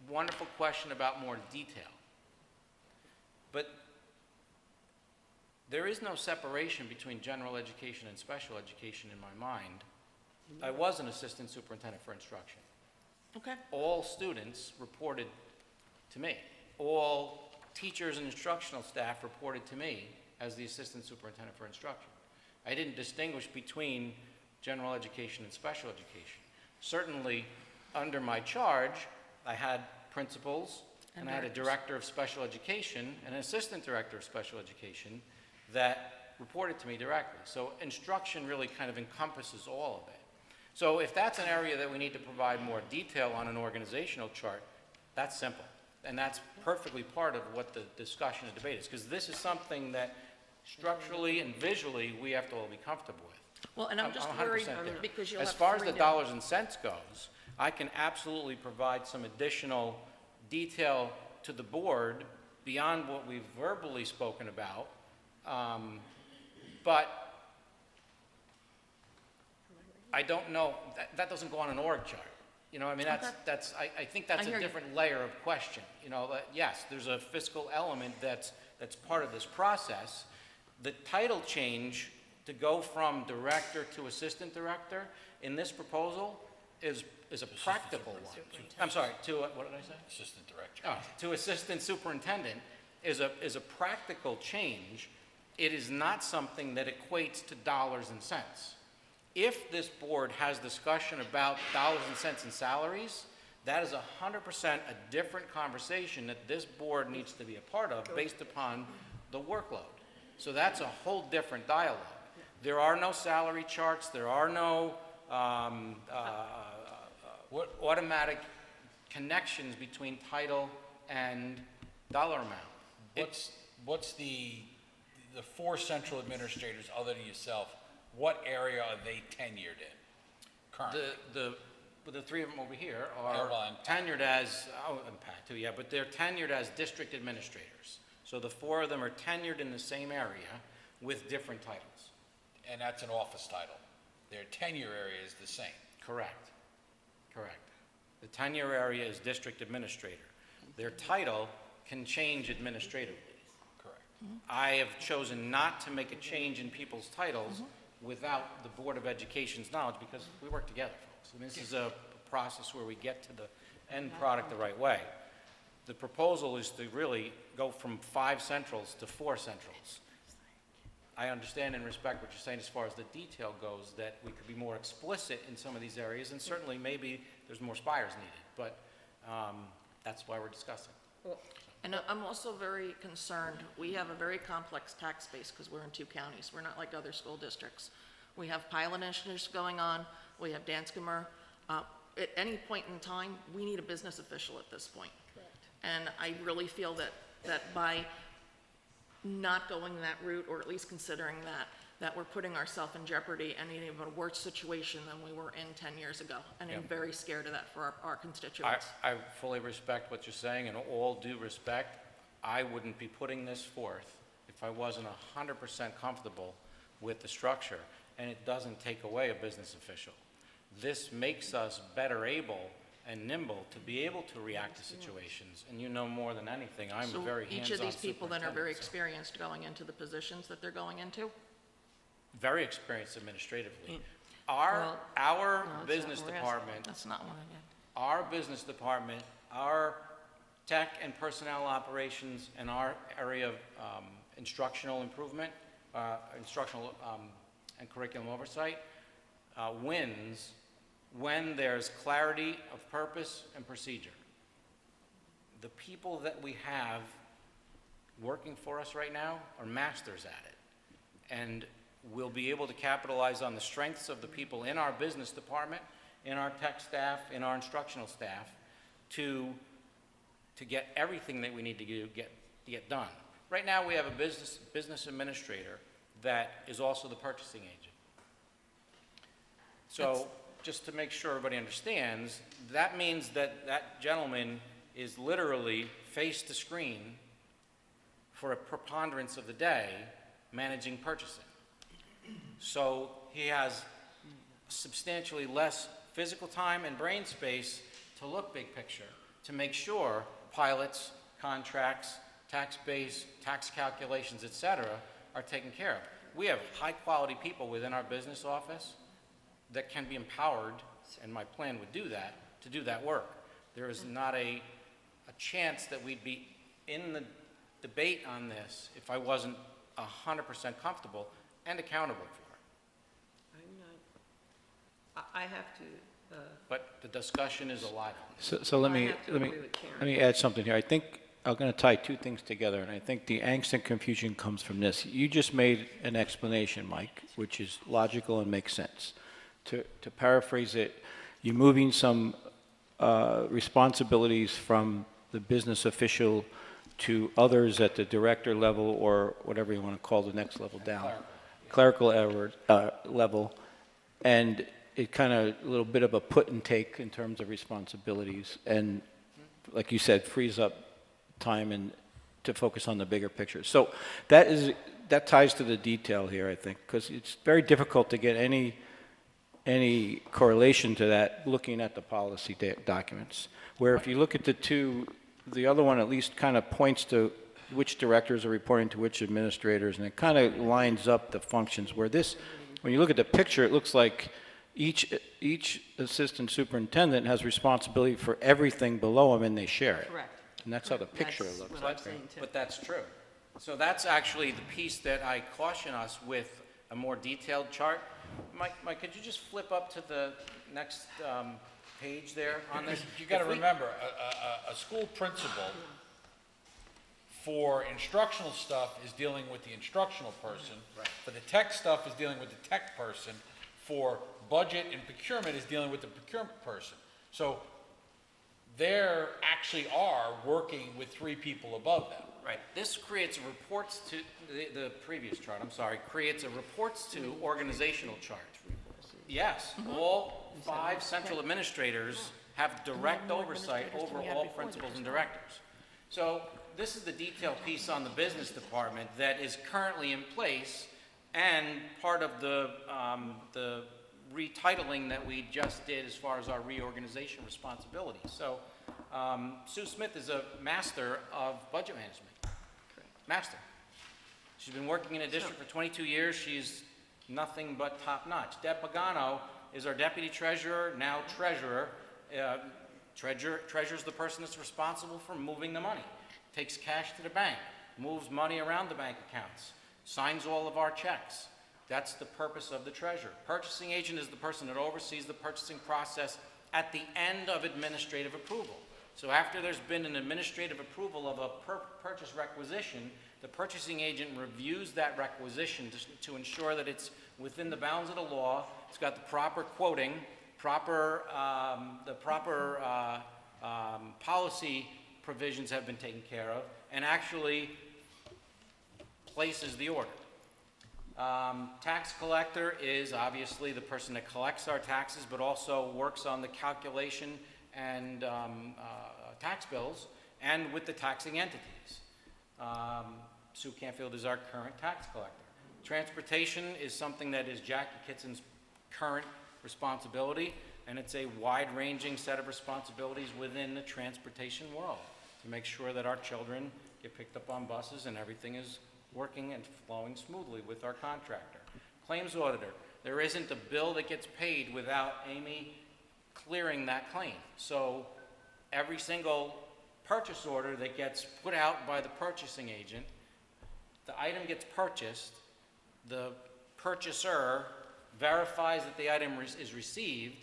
wonderful question about more detail, but there is no separation between general education and special education in my mind. I was an assistant superintendent for instruction. Okay. All students reported to me. All teachers and instructional staff reported to me as the assistant superintendent for instruction. I didn't distinguish between general education and special education. Certainly, under my charge, I had principals, and I had a director of special education and an assistant director of special education that reported to me directly. So instruction really kind of encompasses all of it. So if that's an area that we need to provide more detail on an organizational chart, that's simple. And that's perfectly part of what the discussion and debate is, because this is something that structurally and visually we have to all be comfortable with. Well, and I'm just 100% worried there. because you'll have As far as three the now. dollars and cents goes, I can absolutely provide some additional detail to the board beyond what we've verbally spoken about. But I don't know, that doesn't go on an org chart. You know, I mean, I think that's I hear a you. different layer of question. You know, that, yes, there's a fiscal element that's part of this process. The title change to go from director to assistant director in this proposal is a practical one. I'm sorry, what did I say? Assistant director. Oh, to assistant superintendent is a practical change. It is not something that equates to dollars and cents. If this board has discussion about dollars and cents and salaries, that is 100% a different conversation that this board needs to be a part of based upon the workload. So that's a whole different dialogue. There are no salary charts, there are no automatic connections between title and dollar amount. What's the four central administrators other than yourself, what area are they tenured in currently? The three of them over here Yeah, are well, and tenured as, and Pat too, yeah, but they're tenured as district administrators. So the four of them are tenured in the same area with different titles. And that's an office title. Their tenure area is the same. Correct. Correct. The tenure area is district administrator. Their title can change administratively. Correct. I have chosen not to make a change in people's titles without the Board of Education's knowledge, because we work together, folks. I mean, this is a process where we get to the end product the right way. The proposal is to really go from 5 centrals to 4 centrals. I understand and respect what you're saying as far as the detail goes, that we could be more explicit in some of these areas, and certainly maybe there's more spires needed, but that's why we're discussing. And I'm also very concerned, we have a very complex tax base because we're in 2 counties. We're not like other school districts. We have pilot initiatives going on, we have Danskimer. At any point in time, we need a business official at this point. And I really feel that by not going that route, or at least considering that, that we're putting ourselves in jeopardy and in even a worse situation than we were in 10 years ago. And I'm Yeah. very scared of that for our constituents. I fully respect what you're saying, and all due respect, I wouldn't be putting this forth if I wasn't 100% comfortable with the structure, and it doesn't take away a business official. This makes us better able and nimble to be able to react to situations, and you know more than anything, I'm a very So hands-on each of these people then are very superintendent, so- experienced going into the positions that they're going into? Very experienced administratively. Well, Our no, it's business not what we're asking. department, That's not what I did. our business department, our tech and personnel operations, and our area of instructional improvement, instructional and curriculum oversight, wins when there's clarity of purpose and procedure. The people that we have working for us right now are masters at it. And we'll be able to capitalize on the strengths of the people in our business department, in our tech staff, in our instructional staff, to get everything that we need to get done. Right now, we have a business administrator that is also the purchasing agent. So, just to make sure everybody understands, that means that that gentleman is literally face to screen for a preponderance of the day managing purchasing. So he has substantially less physical time and brain space to look big picture, to make sure pilots, contracts, tax base, tax calculations, et cetera, are taken care of. We have high-quality people within our business office that can be empowered, and my plan would do that, to do that work. There is not a chance that we'd be in the debate on this if I wasn't 100% comfortable and accountable for it. I'm not, I have to, But the discussion is alive. So let I me, have to let me, agree with Karen. let me add something here. I think I'm going to tie two things together, and I think the angst and confusion comes from this. You just made an explanation, Mike, which is logical and makes sense. To paraphrase it, you're moving some responsibilities from the business official to others at the director level, or whatever you want to call the next level down. Clerical level, and it kind of a little bit of a put and take in terms of responsibilities, and like you said, frees up time and to focus on the bigger picture. So that ties to the detail here, I think, because it's very difficult to get any correlation to that looking at the policy documents. Where if you look at the two, the other one at least kind of points to which directors are reporting to which administrators, and it kind of lines up the functions. Where this, when you look at the picture, it looks like each assistant superintendent has responsibility for everything below them, and they share it. correct. And that's how the picture That's looks what like. I'm saying too. But that's true. So that's actually the piece that I caution us with a more detailed chart. Mike, could you just flip up to the next page there on this? You gotta If we- remember, a school principal for instructional stuff is dealing with the instructional person. Right. For the tech stuff is dealing with the tech person. For budget and procurement is dealing with the procurement person. So they actually are working with three people above them. Right, this creates a reports to, the previous chart, I'm sorry, creates a reports to organizational chart. Yes, all 5 central administrators have direct oversight over all principals and directors. So this is the detail piece on the business department that is currently in place and part of the retitling that we just did as far as our reorganization responsibilities. So Sue Smith is a master of budget management. Master. She's been working in a district for 22 years. She's nothing but top-notch. Deb Pagano is our deputy treasurer, now treasurer. Treasurer's the person that's responsible for moving the money, takes cash to the bank, moves money around the bank accounts, signs all of our checks. That's the purpose of the treasurer. Purchasing agent is the person that oversees the purchasing process at the end of administrative approval. So after there's been an administrative approval of a purchase requisition, the purchasing agent reviews that requisition to ensure that it's within the bounds of the law, it's got the proper quoting, the proper policy provisions have been taken care of, and actually places the order. Tax collector is obviously the person that collects our taxes, but also works on the calculation and tax bills and with the taxing entities. Sue Canfield is our current tax collector. Transportation is something that is Jackie Kitsen's current responsibility, and it's a wide-ranging set of responsibilities within the transportation world to make sure that our children get picked up on buses and everything is working and flowing smoothly with our contractor. Claims auditor, there isn't a bill that gets paid without Amy clearing that claim. So every single purchase order that gets put out by the purchasing agent, the item gets purchased, the purchaser verifies that the item is received.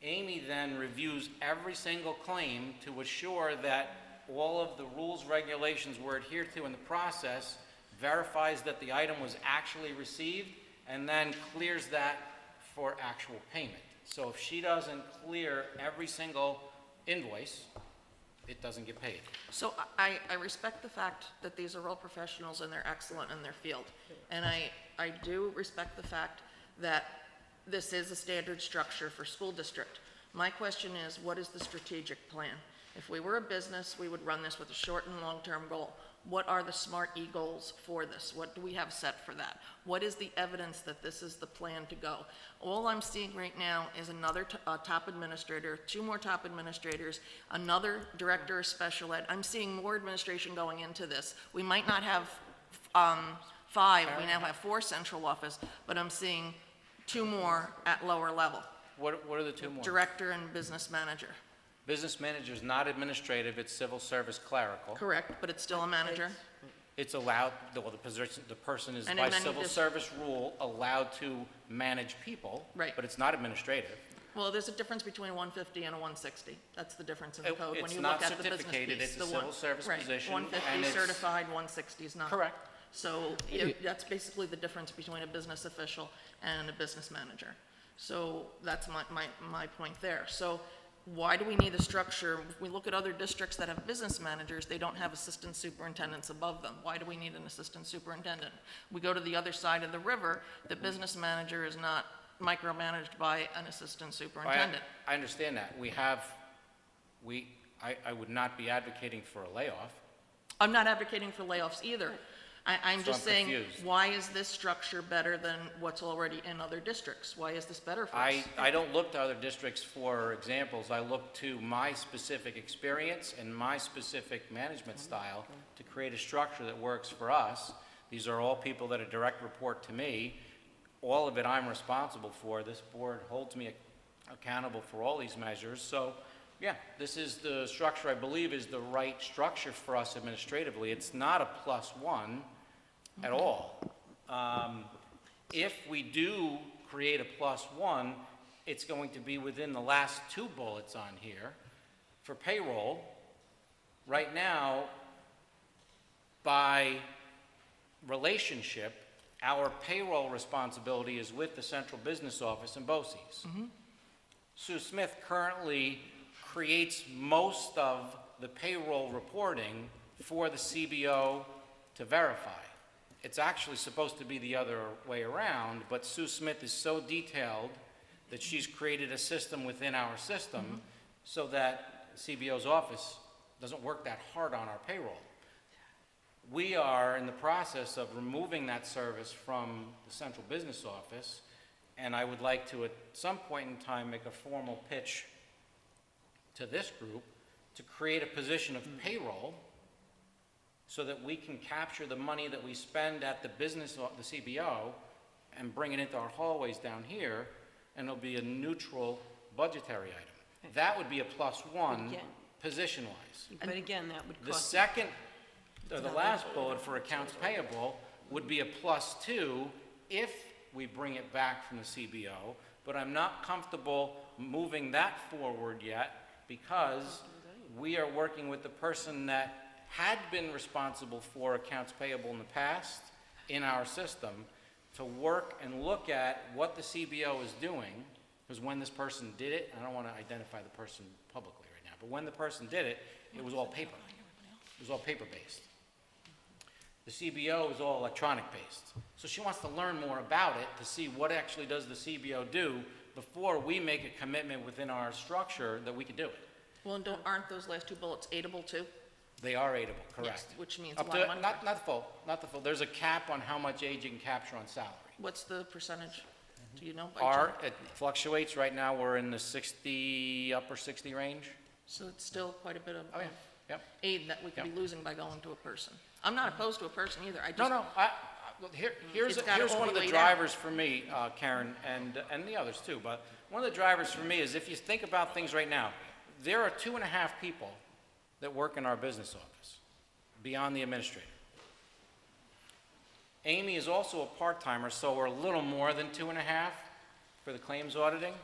Amy then reviews every single claim to assure that all of the rules, regulations were adhered to in the process, verifies that the item was actually received, and then clears that for actual payment. So if she doesn't clear every single invoice, it doesn't get paid. So I respect the fact that these are all professionals and they're excellent in their field. And I do respect the fact that this is a standard structure for school district. My question is, what is the strategic plan? If we were a business, we would run this with a short and long-term goal. What are the SMART E goals for this? What do we have set for that? What is the evidence that this is the plan to go? All I'm seeing right now is another top administrator, 2 more top administrators, another director of special ed. I'm seeing more administration going into this. We might not have 5, we now have 4 central office, but I'm seeing 2 more at lower level, What are the 2 more? director and business manager. Business manager is not administrative, it's civil service clerical. Correct, but it's still a manager. It's allowed, well, the person is And in by many civil dis- service rule allowed to manage people. Right. But it's not administrative. Well, there's a difference between a 150 and a 160. That's the difference in the code when It's you not look at the business piece. certificated, it's a The one- civil service right, position, 150 and it's- certified, 160 is not. Correct. So that's basically the difference between a business official and a business manager. So that's my point there. So why do we need a structure? If we look at other districts that have business managers, they don't have assistant superintendents above them. Why do we need an assistant superintendent? We go to the other side of the river, the business manager is not micromanaged by an assistant superintendent. I understand that. I would not be advocating for a layoff. I'm not advocating for layoffs either. I'm So just I'm saying, confused. why is this structure better than what's already in other districts? Why is this better for us? I don't look to other districts for examples. I look to my specific experience and my specific management style to create a structure that works for us. These are all people that are direct report to me. All of it I'm responsible for. This board holds me accountable for all these measures. So, yeah, this is the structure I believe is the right structure for us administratively. It's not a +1 at all. If we do create a +1, it's going to be within the last 2 bullets on here. For payroll, right now, by relationship, our payroll responsibility is with the central business office in BOCES. Sue Smith currently creates most of the payroll reporting for the CBO to verify. It's actually supposed to be the other way around, but Sue Smith is so detailed that she's created a system within our system so that CBO's office doesn't work that hard on our payroll. We are in the process of removing that service from the central business office, and I would like to, at some point in time, make a formal pitch to this group to create a position of payroll so that we can capture the money that we spend at the CBO and bring it into our hallways down here, and it'll be a neutral budgetary item. That would be a +1 Again. position-wise. But again, that would The cost. second, or the last bullet for accounts payable would be a +2 if we bring it back from the CBO, but I'm not comfortable moving that forward yet because we are working with the person that had been responsible for accounts payable in the past in our system to work and look at what the CBO is doing, because when this person did it, I don't want to identify the person publicly right now, but when the person did it, it was all paper. It was all paper-based. The CBO is all electronic-based. So she wants to learn more about it to see what actually does the CBO do before we make a commitment within our structure that we can do it. Well, and aren't those last two bullets aidable too? They are aidable, correct. Yes, which means a Up lot to, of money. not the full. There's a cap on how much aid you can capture on salary. What's the percentage? Do you know? by It fluctuates. Right now, we're in the 60, upper 60 range. So it's still quite a bit of Oh, yeah. Yep. aid that we could be Yep. losing by going to a person. I'm not opposed to a person either. I just. No, well, here's It's gotta one all of the be laid drivers for me, Karen, and the others too, but one of the drivers for me is if you think about things right now, there are 2.5 people that work in our business office, beyond the administrator. Amy is also a part-timer, so we're a little more than 2.5 for the claims auditing,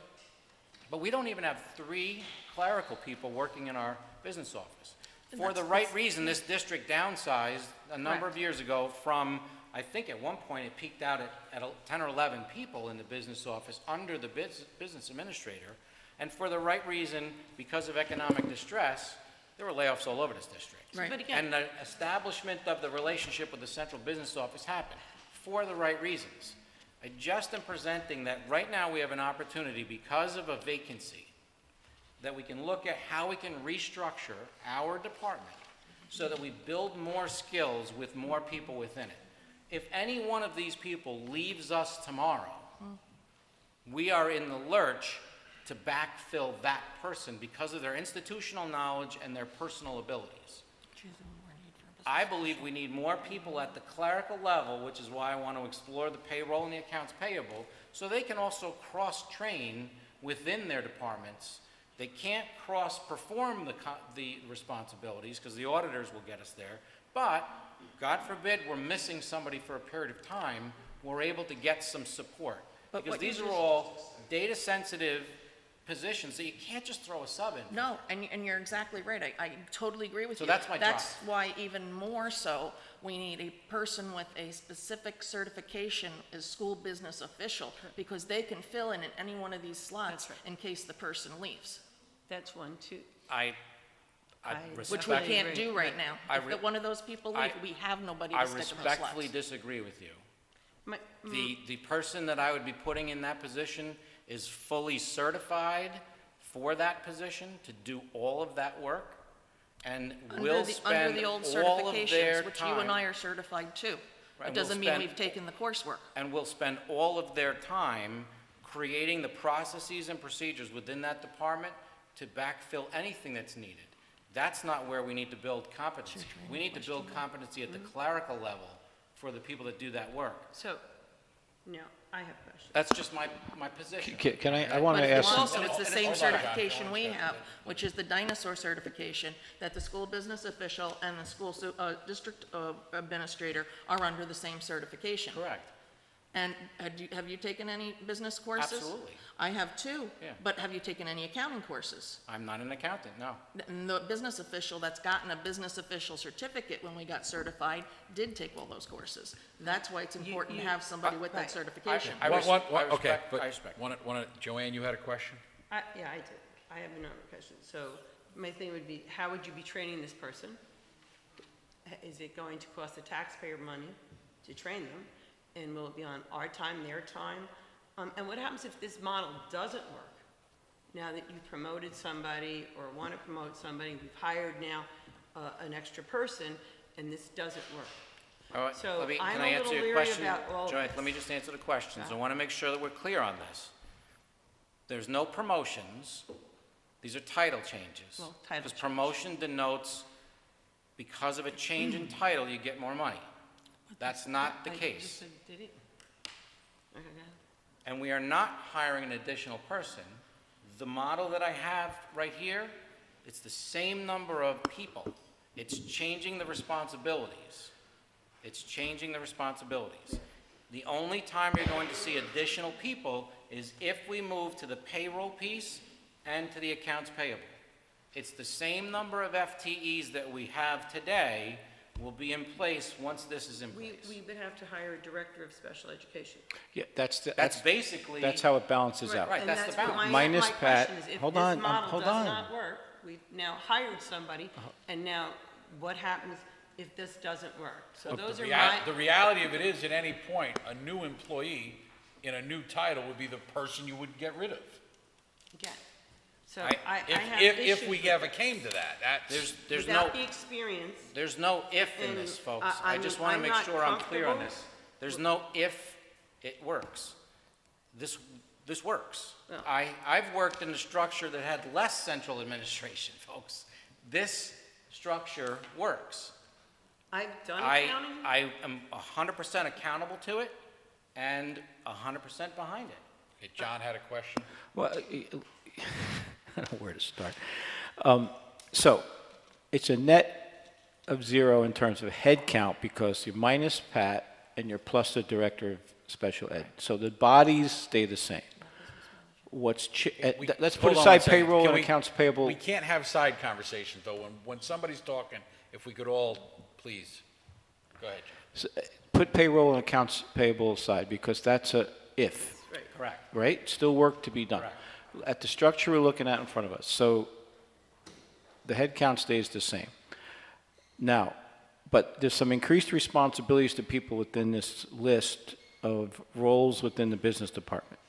but we don't even have 3 clerical people working in our business office. For the right reason, this district downsized a number of years ago from, I think at one point it peaked out at 10 or 11 people in the business office under the business administrator. And for the right reason, because of economic distress, there were layoffs all over this district. Right. But again, And the establishment of the relationship with the central business office happened for the right reasons. I just am presenting that right now we have an opportunity because of a vacancy that we can look at how we can restructure our department so that we build more skills with more people within it. If any one of these people leaves us tomorrow, we are in the lurch to backfill that person because of their institutional knowledge and their personal abilities. I believe we need more people at the clerical level, which is why I want to explore the payroll and the accounts payable, so they can also cross-train within their departments. They can't cross-perform the responsibilities, because the auditors will get us there, but, God forbid, we're missing somebody for a period of time, we're able to get some support. But Because what you these are just- all data-sensitive positions that you can't just throw a sub in. No, and you're exactly right. I totally agree with So you. that's my That's drive. why even more so, we need a person with a specific certification as school business official, because they can fill in any one of these slots That's right. in case the person leaves, that's one, too. I which respect, we Respect- can't do right now. I If re- one of those people I- leave, we have nobody I to stick in those respectfully slots. disagree with you. My- The person that I would be putting in that position is fully certified for that position to do all of that work and will spend Under the old all of their certifications, which you and I time, are certified too. Right, It we'll doesn't mean spend- we've taken the coursework. and will spend all of their time creating the processes and procedures within that department to backfill anything that's needed. That's not where we need to build competency. We need to build competency at the clerical level for the people that do that work. So, no, I have questions. That's just my position. Can I want But to it's ask, also, it's the same Hold on. certification we have, which is the dinosaur certification, that the school business official and the school district administrator are under the same certification. Correct. And have you taken any business courses? Absolutely. I have too. Yeah. But have you taken any accounting courses? I'm not an accountant, no. And the business official that's gotten a business official certificate when we got certified did take all those courses. That's why it's important to have somebody with that Right. certification. Okay, I but, respect. Joanne, you had a question? Yeah, I did. I have another question. So my thing would be, how would you be training this person? Is it going to cost the taxpayer money to train them? And will it be on our time, their time? And what happens if this model doesn't work? Now that you've promoted somebody or want to promote somebody, we've hired now an extra person, and this doesn't work. All right, So can I'm I a answer little your leery question? about all Joanne, this. let me just answer the questions. I want to make sure that we're clear on this. There's no promotions. These are title changes. Well, title Because change. promotion denotes, because of a change in title, you get more money. That's not the Like you case. just said, did it? Okay, go ahead. And we are not hiring an additional person. The model that I have right here, it's the same number of people. It's changing the responsibilities. It's changing the responsibilities. The only time you're going to see additional people is if we move to the payroll piece and to the accounts payable. It's the same number of FTEs that we have today will be in place once this is in place. We would have to hire a director of special education. yeah, That's basically. that's how it balances out. Right, And that's the what balance. Minus my Pat- question is, if hold this on, model hold does on. not work, we've now hired somebody, and now what happens if this doesn't work. So Look, those the are rea- my, The reality of it is, at any point, a new employee in a new title would be the person you would get rid of. again. So I- I have If issues we with ever this. came to that, that's. There's no, Without the experience, there's no if in And this, folks. I I'm- just want to I'm make not sure I'm clear on comfortable this. There's no if it works. This works. Well- I've worked in a structure that had less central administration, folks. This structure works. I've done I accounting. am 100% accountable to it and 100% behind it. Okay, John had a question. Well, I don't know where to start. So it's a net of 0 in terms of head count because you're minus Pat and you're plus the director of special ed. So the bodies stay the same. Let's Hold put on one aside second. payroll Can and we- accounts payable. We can't have side conversations, though. When somebody's talking, if we could all, please, go ahead, John. Put payroll and accounts payable aside because that's a if, Correct. right? Still work to be done. Correct. At the structure we're looking at in front of us. So the head count stays the same. Now, but there's some increased responsibilities to people within this list of roles within the business department.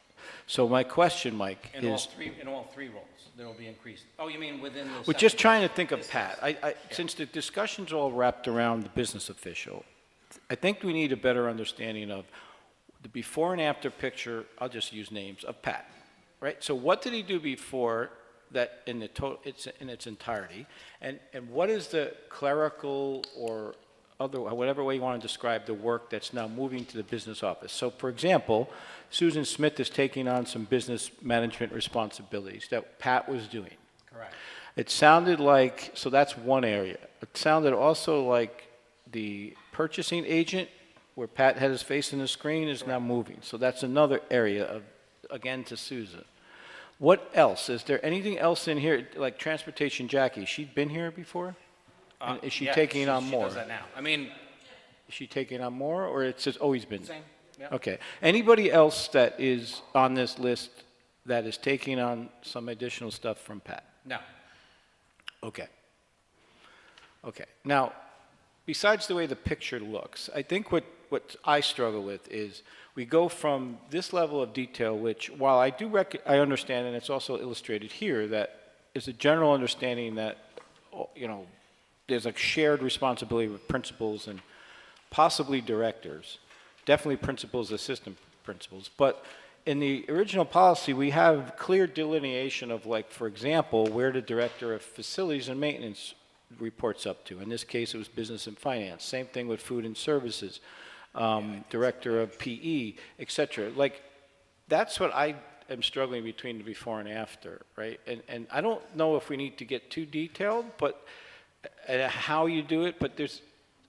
So my question, Mike, In all is, three roles, there will be increased. Oh, you mean within the we're second- just trying to think of Pat. Since the discussion's all wrapped around the business official, I think we need a better understanding of the before and after picture, I'll just use names, of Pat, right? So what did he do before that in the in its entirety? And what is the clerical or other, whatever way you want to describe the work that's now moving to the business office? So for example, Susan Smith is taking on some business management responsibilities that Pat was doing. Correct. It sounded like, so that's one area. It sounded also like the purchasing agent, where Pat had his face in the screen, is now moving. So that's another area of, again, to Susan. What else? Is there anything else in here, like transportation Jackie? She'd been here before? And is she Yeah, taking on She more? does that now. I mean, Is she taking on more, or it's just always been? same, yeah. Okay. Anybody else that is on this list that is taking on some additional stuff from Pat? No. Okay. Okay. Now, besides the way the picture looks, I think what I struggle with is we go from this level of detail, which while I do I understand, and it's also illustrated here, that is a general understanding that, there's a shared responsibility with principals and possibly directors, definitely principals, assistant principals, but in the original policy, we have clear delineation of, like, for example, where the director of facilities and maintenance reports up to. In this case, it was business and finance. Same thing with food and services, director of PE, et cetera. Like, that's what I am struggling between the before and after, right? And I don't know if we need to get too detailed, but how you do it, but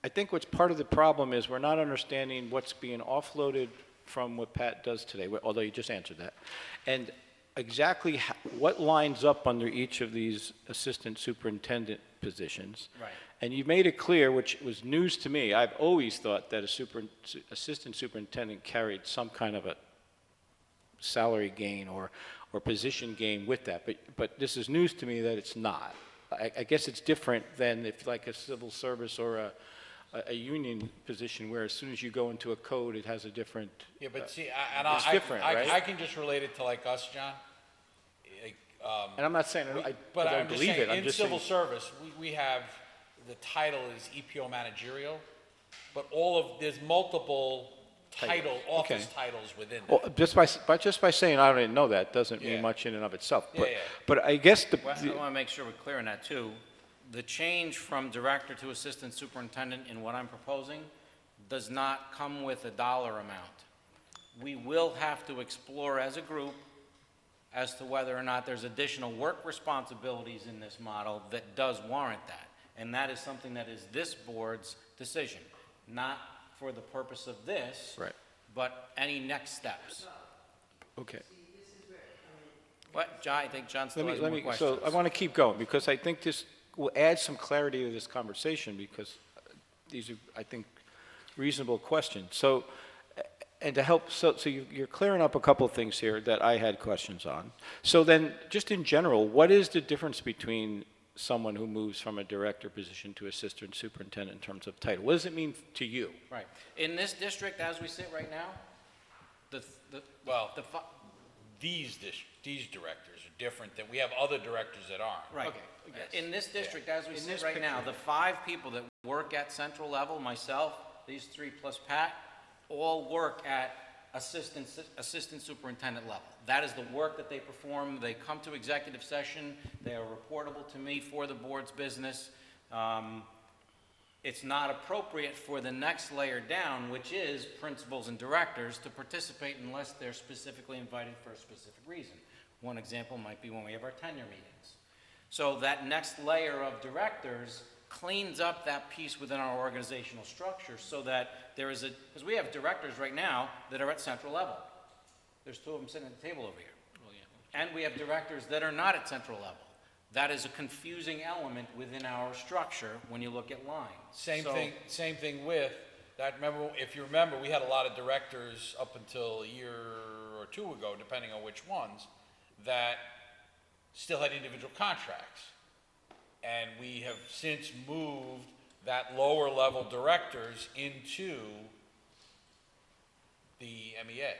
I think what's part of the problem is we're not understanding what's being offloaded from what Pat does today, although you just answered that. And exactly what lines up under each of these assistant superintendent positions. Right. And you made it clear, which was news to me. I've always thought that assistant superintendent carried some kind of a salary gain or position gain with that. But this is news to me that it's not. I guess it's different than if like a civil service or a union position where as soon as you go into a code, it has a different. Yeah, but see, It's different, right? I can just relate it to like us, John. Like, And I'm not saying But I I'm don't just believe saying, it. I'm in just civil saying. service, we have, the title is EPO managerial, but there's multiple office titles within that. Well, just by saying I didn't know that doesn't mean Yeah. much in and of itself. Yeah, But, yeah. but I guess Well, I want to make sure we're clear on that, too. The change from director to assistant superintendent in what I'm proposing does not come with a dollar amount. We will have to explore as a group as to whether or not there's additional work responsibilities in this model that does warrant that. And that is something that is this board's decision, not for the purpose of this, Right. but any next steps. Okay. What, John, I think John still has more questions. So I want to keep going because I think this will add some clarity to this conversation because these are, I think, reasonable questions. So, and to help, so you're clearing up a couple of things here that I had questions on. So then, just in general, what is the difference between someone who moves from a director position to assistant superintendent in terms of title? What does it mean to you? Right. In this district, as we sit right now, Well, the these directors are different than, we have other directors that aren't. right. Okay. In this district, as we In sit this right now, picture. the 5 people that work at central level, myself, these 3 plus Pat, all work at assistant superintendent level. That is the work that they perform. They come to executive session. They are reportable to me for the board's business. It's not appropriate for the next layer down, which is principals and directors, to participate unless they're specifically invited for a specific reason. One example might be when we have our tenure meetings. So that next layer of directors cleans up that piece within our organizational structure so that there is because we have directors right now that are at central level. There's 2 of them sitting at the table over here. And we have directors that are not at central level. That is a confusing element within our structure when you look at lines. Same So- thing with that. Remember, if you remember, we had a lot of directors up until a year or 2 ago, depending on which ones, that still had individual contracts. And we have since moved that lower level directors into the MEA,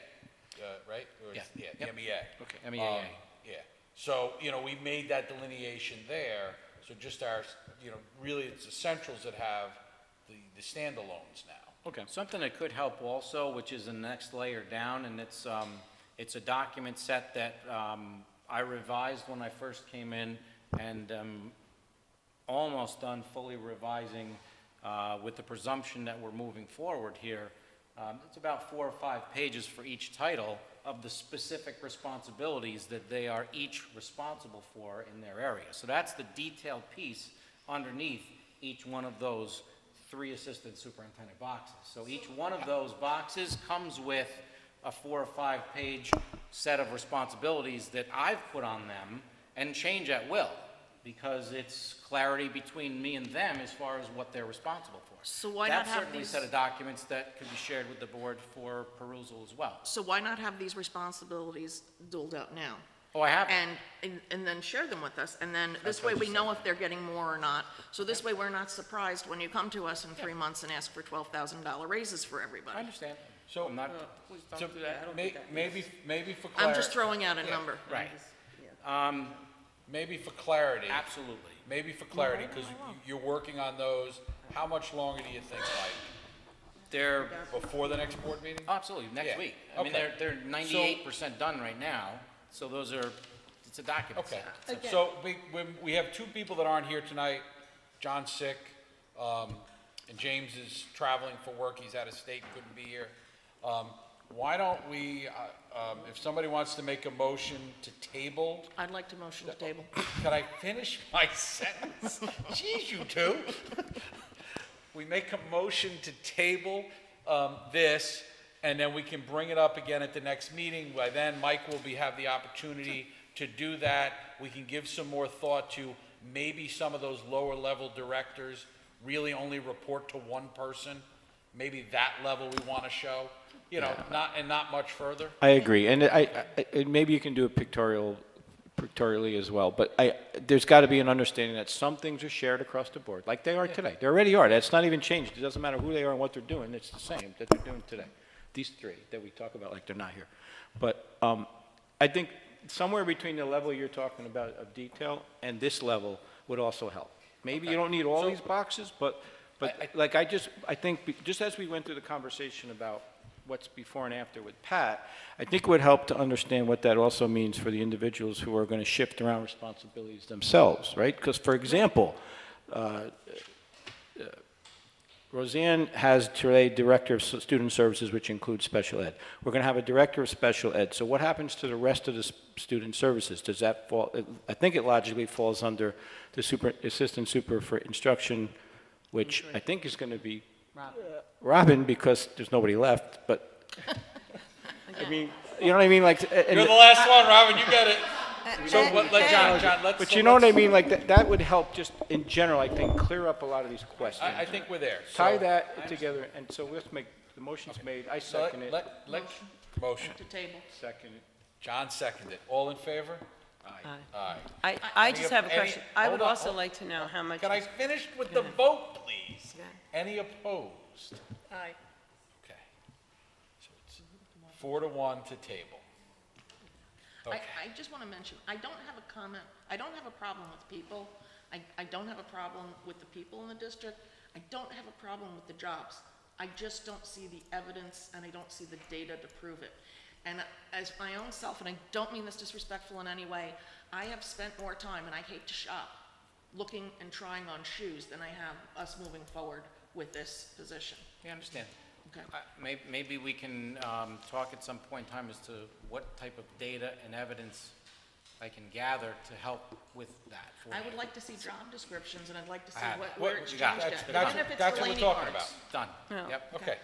right? Or Yeah. the Yep. MEA. Okay, MEAA. Yeah. So, we made that delineation there. So just our, really it's the centrals that have the standalones now. Okay. Something that could help also, which is the next layer down, and it's a document set that I revised when I first came in, and almost done fully revising with the presumption that we're moving forward here. It's about 4 or 5 pages for each title of the specific responsibilities that they are each responsible for in their area. So that's the detailed piece underneath each one of those 3 assistant superintendent boxes. So each one of those boxes comes with a 4 or 5 page set of responsibilities that I've put on them and change at will, because it's clarity between me and them as far as what they're responsible for. So why not have That's certainly a these, set of documents that could be shared with the board for perusal as well. so why not have these responsibilities doled out now? Oh, I have them. And then share them with us, and then this way we know if they're getting more or not. So this way we're not surprised when you come to us in 3 months and ask for $12,000 raises for I everybody. understand. So- I'm not, please So don't do that. maybe for clarity. I'm just throwing out a Yeah. number. Right. Maybe for clarity. Absolutely. Maybe for clarity, because you're working on those. How much longer do you think, Mike? They're, Before the next board meeting? absolutely, next Yeah. week. I mean, Okay. they're 98% done right now, so those are, it's a document Okay. set. So we have 2 people that aren't here tonight. John's sick, and James is traveling for work. He's out of state, couldn't be here. Why don't we, if somebody wants to make a motion to table, I'd like to motion to table. can I finish my sentence? Jeez, you 2. We make a motion to table this, and then we can bring it up again at the next meeting. By then, Mike will have the opportunity to do that. We can give some more thought to maybe some of those lower level directors really only report to one person. Maybe that level we want to show, not much further. I agree, and and maybe you can do it pictorially as well, but there's got to be an understanding that some things are shared across the board, like they are today. They already are. That's not even changed. It doesn't matter who they are and what they're doing. It's the same that they're doing today. These 3 that we talk about like they're not here. But I think somewhere between the level you're talking about of detail and this level would also help. Maybe you don't need all these boxes, but I think just as we went through the conversation about what's before and after with Pat, I think it would help to understand what that also means for the individuals who are going to shift around responsibilities themselves, right? Because, for example, Roseanne has today Director of Student Services, which includes special ed. We're going to have a Director of Special Ed. So what happens to the rest of the student services? Does that fall? I think it logically falls under the assistant super for instruction, which I think is going to be Robin, because there's nobody left, but, I mean, you know what I mean, like. You're the last one, Robin, you get it. So let John, let's. But you know what I mean, like, that would help just in general, I think, clear up a lot of these questions. I think we're there. Tie So- that together, and so let's make, the motion's made, I So second it. let motion. To table. Second it. John seconded. All in favor? Aye. I just have a Any- question. I would hold on, also hold- like to know how much. Can I finish with the vote, please? Go ahead. Any opposed? Aye. Okay. So it's 4-1 to table. Okay. I just want to mention, I don't have a comment, I don't have a problem with people. I don't have a problem with the people in the district. I don't have a problem with the jobs. I just don't see the evidence and I don't see the data to prove it. And as my own self, and I don't mean this disrespectful in any way, I have spent more time, and I hate to shop, looking and trying on shoes than I have us moving forward with this position. We understand. Okay. Maybe we can talk at some point in time as to what type of data and evidence I can gather to help with that for I you. would like to see job descriptions, and I'd like to see Ah, where it's you changed got it. at, That's- even if it's that's what we're Delaney talking cards. Done. No. Yep. Okay.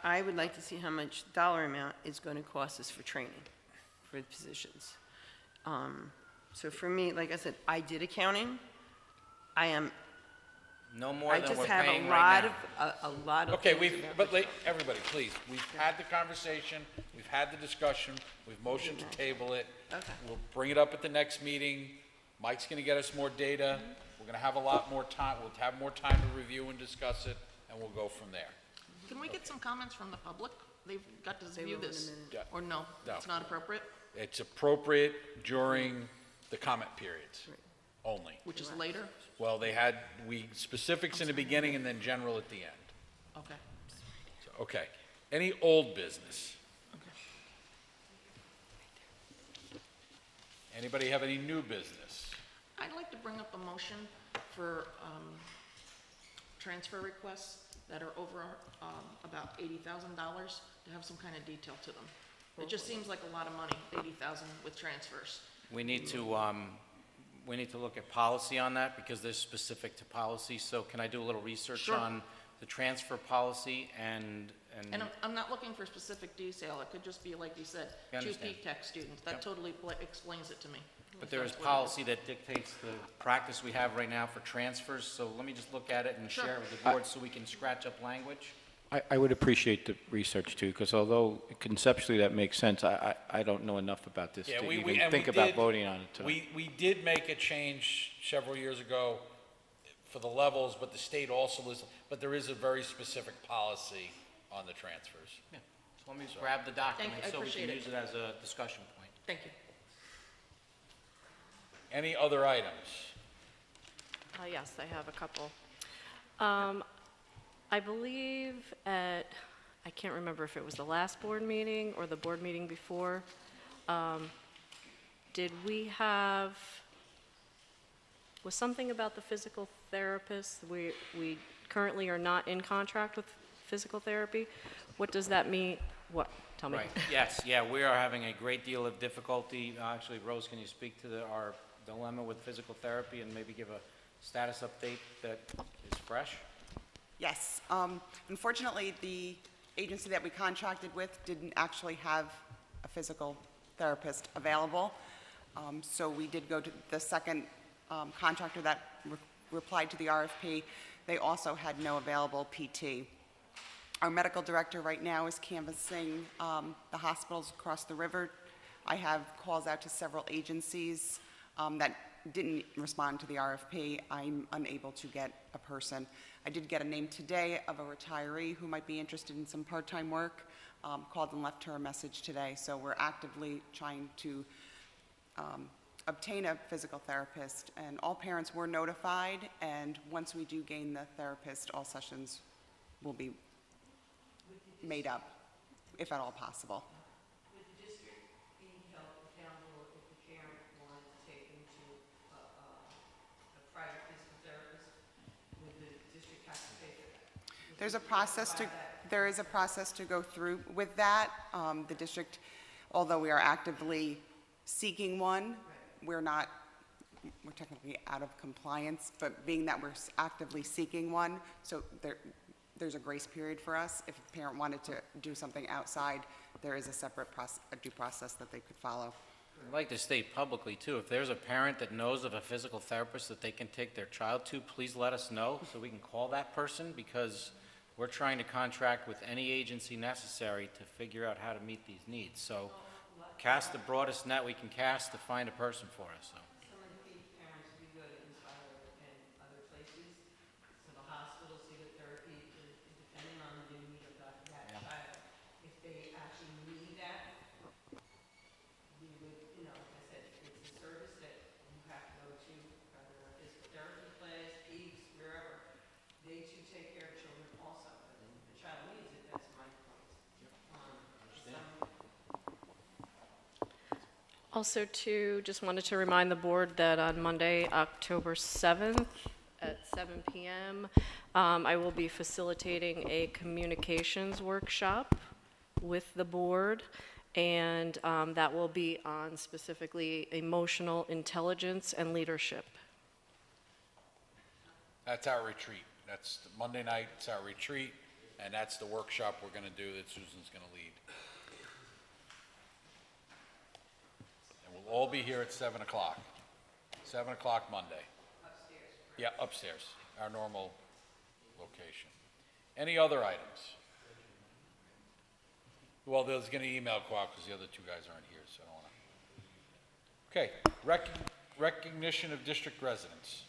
I would like to see how much dollar amount is going to cost us for training for the positions. So for me, like I said, I did accounting. No more I than just we're have paying a right lot now. of, a lot of. Okay, things about but this. everybody, please, we've had the conversation, we've had the discussion, we've motioned to table it. Okay. We'll bring it up at the next meeting. Mike's gonna get us more data. We're gonna have a lot more time, we'll have more time to review and discuss it, and we'll go from there. Can we get some comments from the public? They've got to view will in a this. Yeah. Or no, No. it's not appropriate, It's appropriate during the comment periods only. which is later? Well, we specifics in the beginning and then general at the end. Okay. So, okay. Any old business? Anybody have any new business? I'd like to bring up a motion for transfer requests that are over about $80,000 to have some kind of detail to them. It just seems like a lot of money, 80,000 with transfers. We need to look at policy on that because they're specific to policy. So can I do a little research Sure. on the transfer policy and And I'm not looking for specific detail, it could just be, like you said, I 2 understand. P-Tech students. That Yep. totally explains it to me. But there is That's what it policy that dictates the practice we have right now for transfers, so let me just look at it and Sure. share it with the board so we can scratch up language. I would appreciate the research too, because although conceptually that makes sense, I don't know enough about this Yeah, to we- even and think we about did- voting on it tonight. We did make a change several years ago for the levels, but the state also is, but there is a very specific policy on the transfers. Yeah. So let me grab the document I so we appreciate can it. use it as a discussion point. Thank you. Any other items? Yes, I have a couple. I believe I can't remember if it was the last board meeting or the board meeting before. Did we have, was something about the physical therapist? We currently are not in contract with physical therapy. What does that mean? What? Tell me. Right, yes, yeah, we are having a great deal of difficulty. Actually, Rose, can you speak to our dilemma with physical therapy and maybe give a status update that is fresh? Yes. Unfortunately, the agency that we contracted with didn't actually have a physical therapist available. So we did go to the second contractor that replied to the RFP. They also had no available PT. Our medical director right now is canvassing the hospitals across the river. I have calls out to several agencies that didn't respond to the RFP. I'm unable to get a person. I did get a name today of a retiree who might be interested in some part-time work. Called and left her a message today. So we're actively trying to obtain a physical therapist. And all parents were notified. And once we do gain the therapist, all sessions will be made up, if at all possible. Would the district be held accountable if the parent wanted to take them to a private physical therapist? Would the district have to pay for that? There is a process to go through with that. The district, although we are actively seeking one, we're technically out of compliance, but being that we're actively seeking one, so there's a grace period for us. If a parent wanted to do something outside, there is a separate due process that they could follow. I'd like to state publicly, too, if there's a parent that knows of a physical therapist that they can take their child to, please let us know so we can call that person, because we're trying to contract with any agency necessary to figure out how to meet these needs. So cast the broadest net we can cast to find a person for us, so. Some of the parents do go to Inspire and other places, to the hospital, to get therapy, depending on the need of that child. If they actually need that, we would, you know, like I said, it's a service that you have to go to, whether it's a therapy class, peace, wherever. They too take care of children also, but then the child needs it, that's my point. Some Also, too, just wanted to remind the board that on Monday, October 7th at 7 PM, I will be facilitating a communications workshop with the board, and that will be on specifically emotional intelligence and leadership. That's our retreat. That's the Monday night, it's our retreat, and that's the workshop we're gonna do that Susan's gonna lead. And we'll all be here at 7 o'clock. 7 o'clock Monday. Upstairs. Yeah, upstairs, our normal location. Any other items? Well, there's gonna email go out because the other two guys aren't here, so I don't wanna. Okay, recognition of district residents.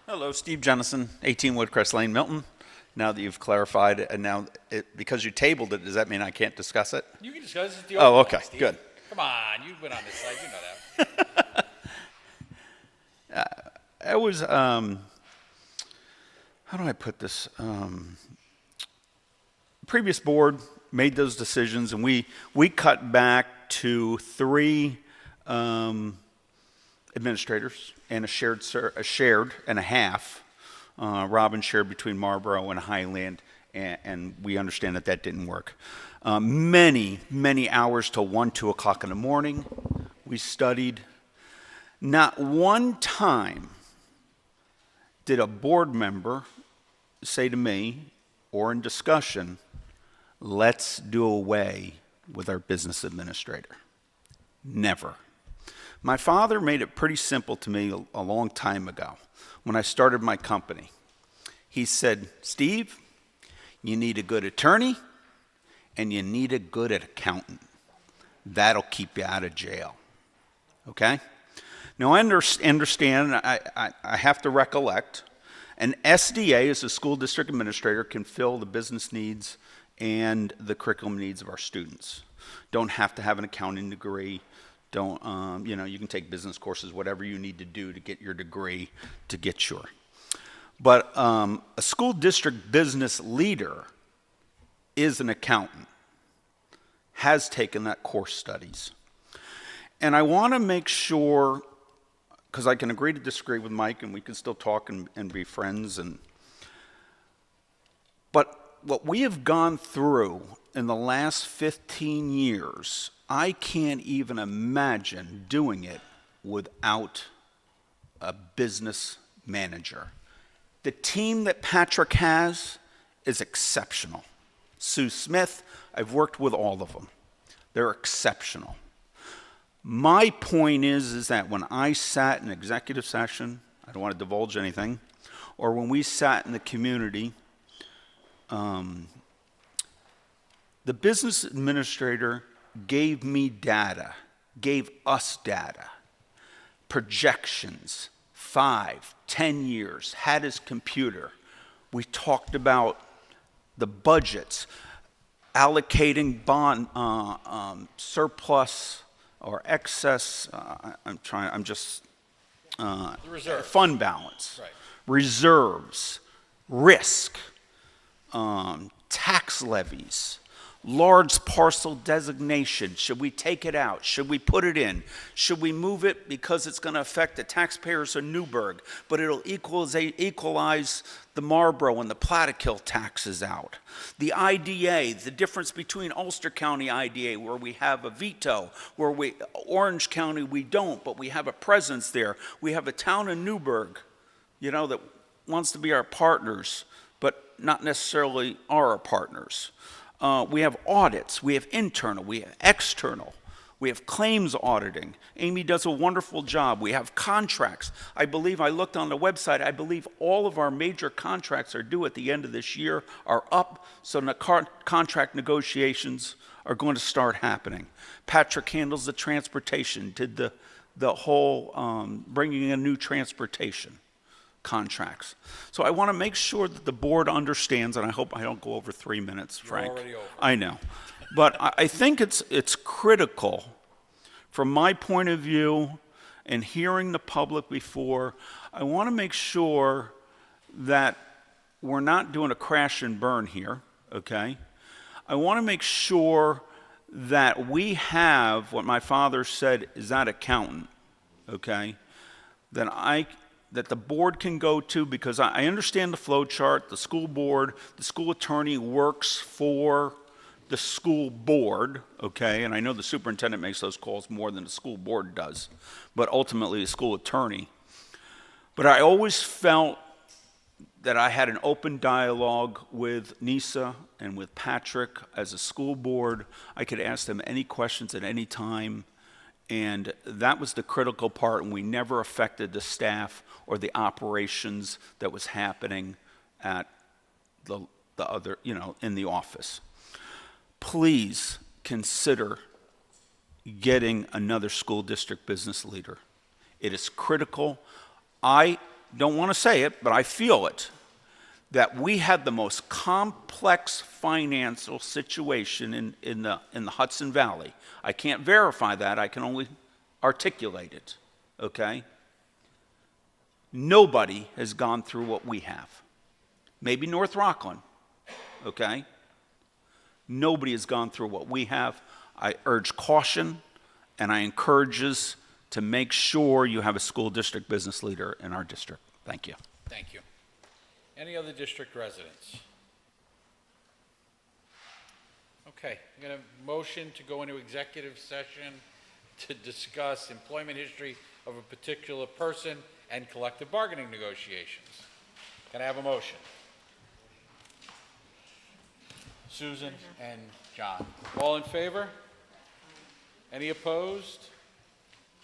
Hello, Steve Jennison, 18 Woodcrest Lane, Milton. Now that you've clarified it, and now, because you tabled it, does that mean I can't discuss it? You can discuss it. Oh, okay, good. Come on, you've been on this side, you know that. It was, how do I put this? Previous board made those decisions, and we cut back to 3 administrators and a shared and a half. Robin shared between Marlboro and Highland, and we understand that that didn't work. Many hours till 1, 2 o'clock in the morning. We studied. Not one time did a board member say to me, or in discussion, let's do away with our business administrator. Never. My father made it pretty simple to me a long time ago when I started my company. He said, Steve, you need a good attorney and you need a good accountant. That'll keep you out of jail. Okay? Now, I understand, I have to recollect, an SDA, as a school district administrator, can fill the business needs and the curriculum needs of our students. Don't have to have an accounting degree. Don't, you can take business courses, whatever you need to do to get your degree to get your. But a school district business leader is an accountant, has taken that course studies. And I want to make sure, because I can agree to disagree with Mike and we can still talk and be friends. But what we have gone through in the last 15 years, I can't even imagine doing it without a business manager. The team that Patrick has is exceptional. Sue Smith, I've worked with all of them. They're exceptional. My point is that when I sat in executive session, I don't want to divulge anything, or when we sat in the community, the business administrator gave me data, gave us data, projections, 5, 10 years, had his computer. We talked about the budgets, allocating bond surplus or excess. Fund balance, Right. Reserves, risk, tax levies, large parcel designation. Should we take it out? Should we put it in? Should we move it because it's going to affect the taxpayers of Newburgh, but it'll equalize the Marlboro and the Plattekill taxes out? The IDA, the difference between Ulster County IDA, where we have a veto, Orange County we don't, but we have a presence there. We have a town in Newburgh, that wants to be our partners, but not necessarily are our partners. We have audits, we have internal, we have external. We have claims auditing. Amy does a wonderful job. We have contracts. I believe, I looked on the website, I believe all of our major contracts are due at the end of this year, are up, so the contract negotiations are going to start happening. Patrick handles the transportation, did the whole bringing in new transportation contracts. So I want to make sure that the board understands, and I hope I don't go over 3 minutes, Frank. already over. I know. But I think it's critical, from my point of view, and hearing the public before, I want to make sure that we're not doing a crash and burn here, okay? I want to make sure that we have what my father said is that accountant, okay? That the board can go to, because I understand the flow chart, the school board, the school attorney works for the school board, okay? And I know the superintendent makes those calls more than the school board does, but ultimately the school attorney. But I always felt that I had an open dialogue with Nisa and with Patrick as a school board. I could ask them any questions at any time, and that was the critical part, and we never affected the staff or the operations that was happening at the other, in the office. Please consider getting another school district business leader. It is critical. I don't want to say it, but I feel it, that we had the most complex financial situation in the Hudson Valley. I can't verify that. I can only articulate it, okay? Nobody has gone through what we have. Maybe North Rockland, okay? Nobody has gone through what we have. I urge caution, and I encourage us to make sure you have a school district business leader in our district. Thank you. Thank you. Any other district residents? Okay, I'm going to motion to go into executive session to discuss employment history of a particular person and collective bargaining negotiations. Can I have a motion? Susan and John. All in favor? Any opposed?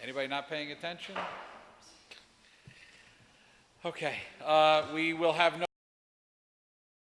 Anybody not paying attention? Okay, we will have no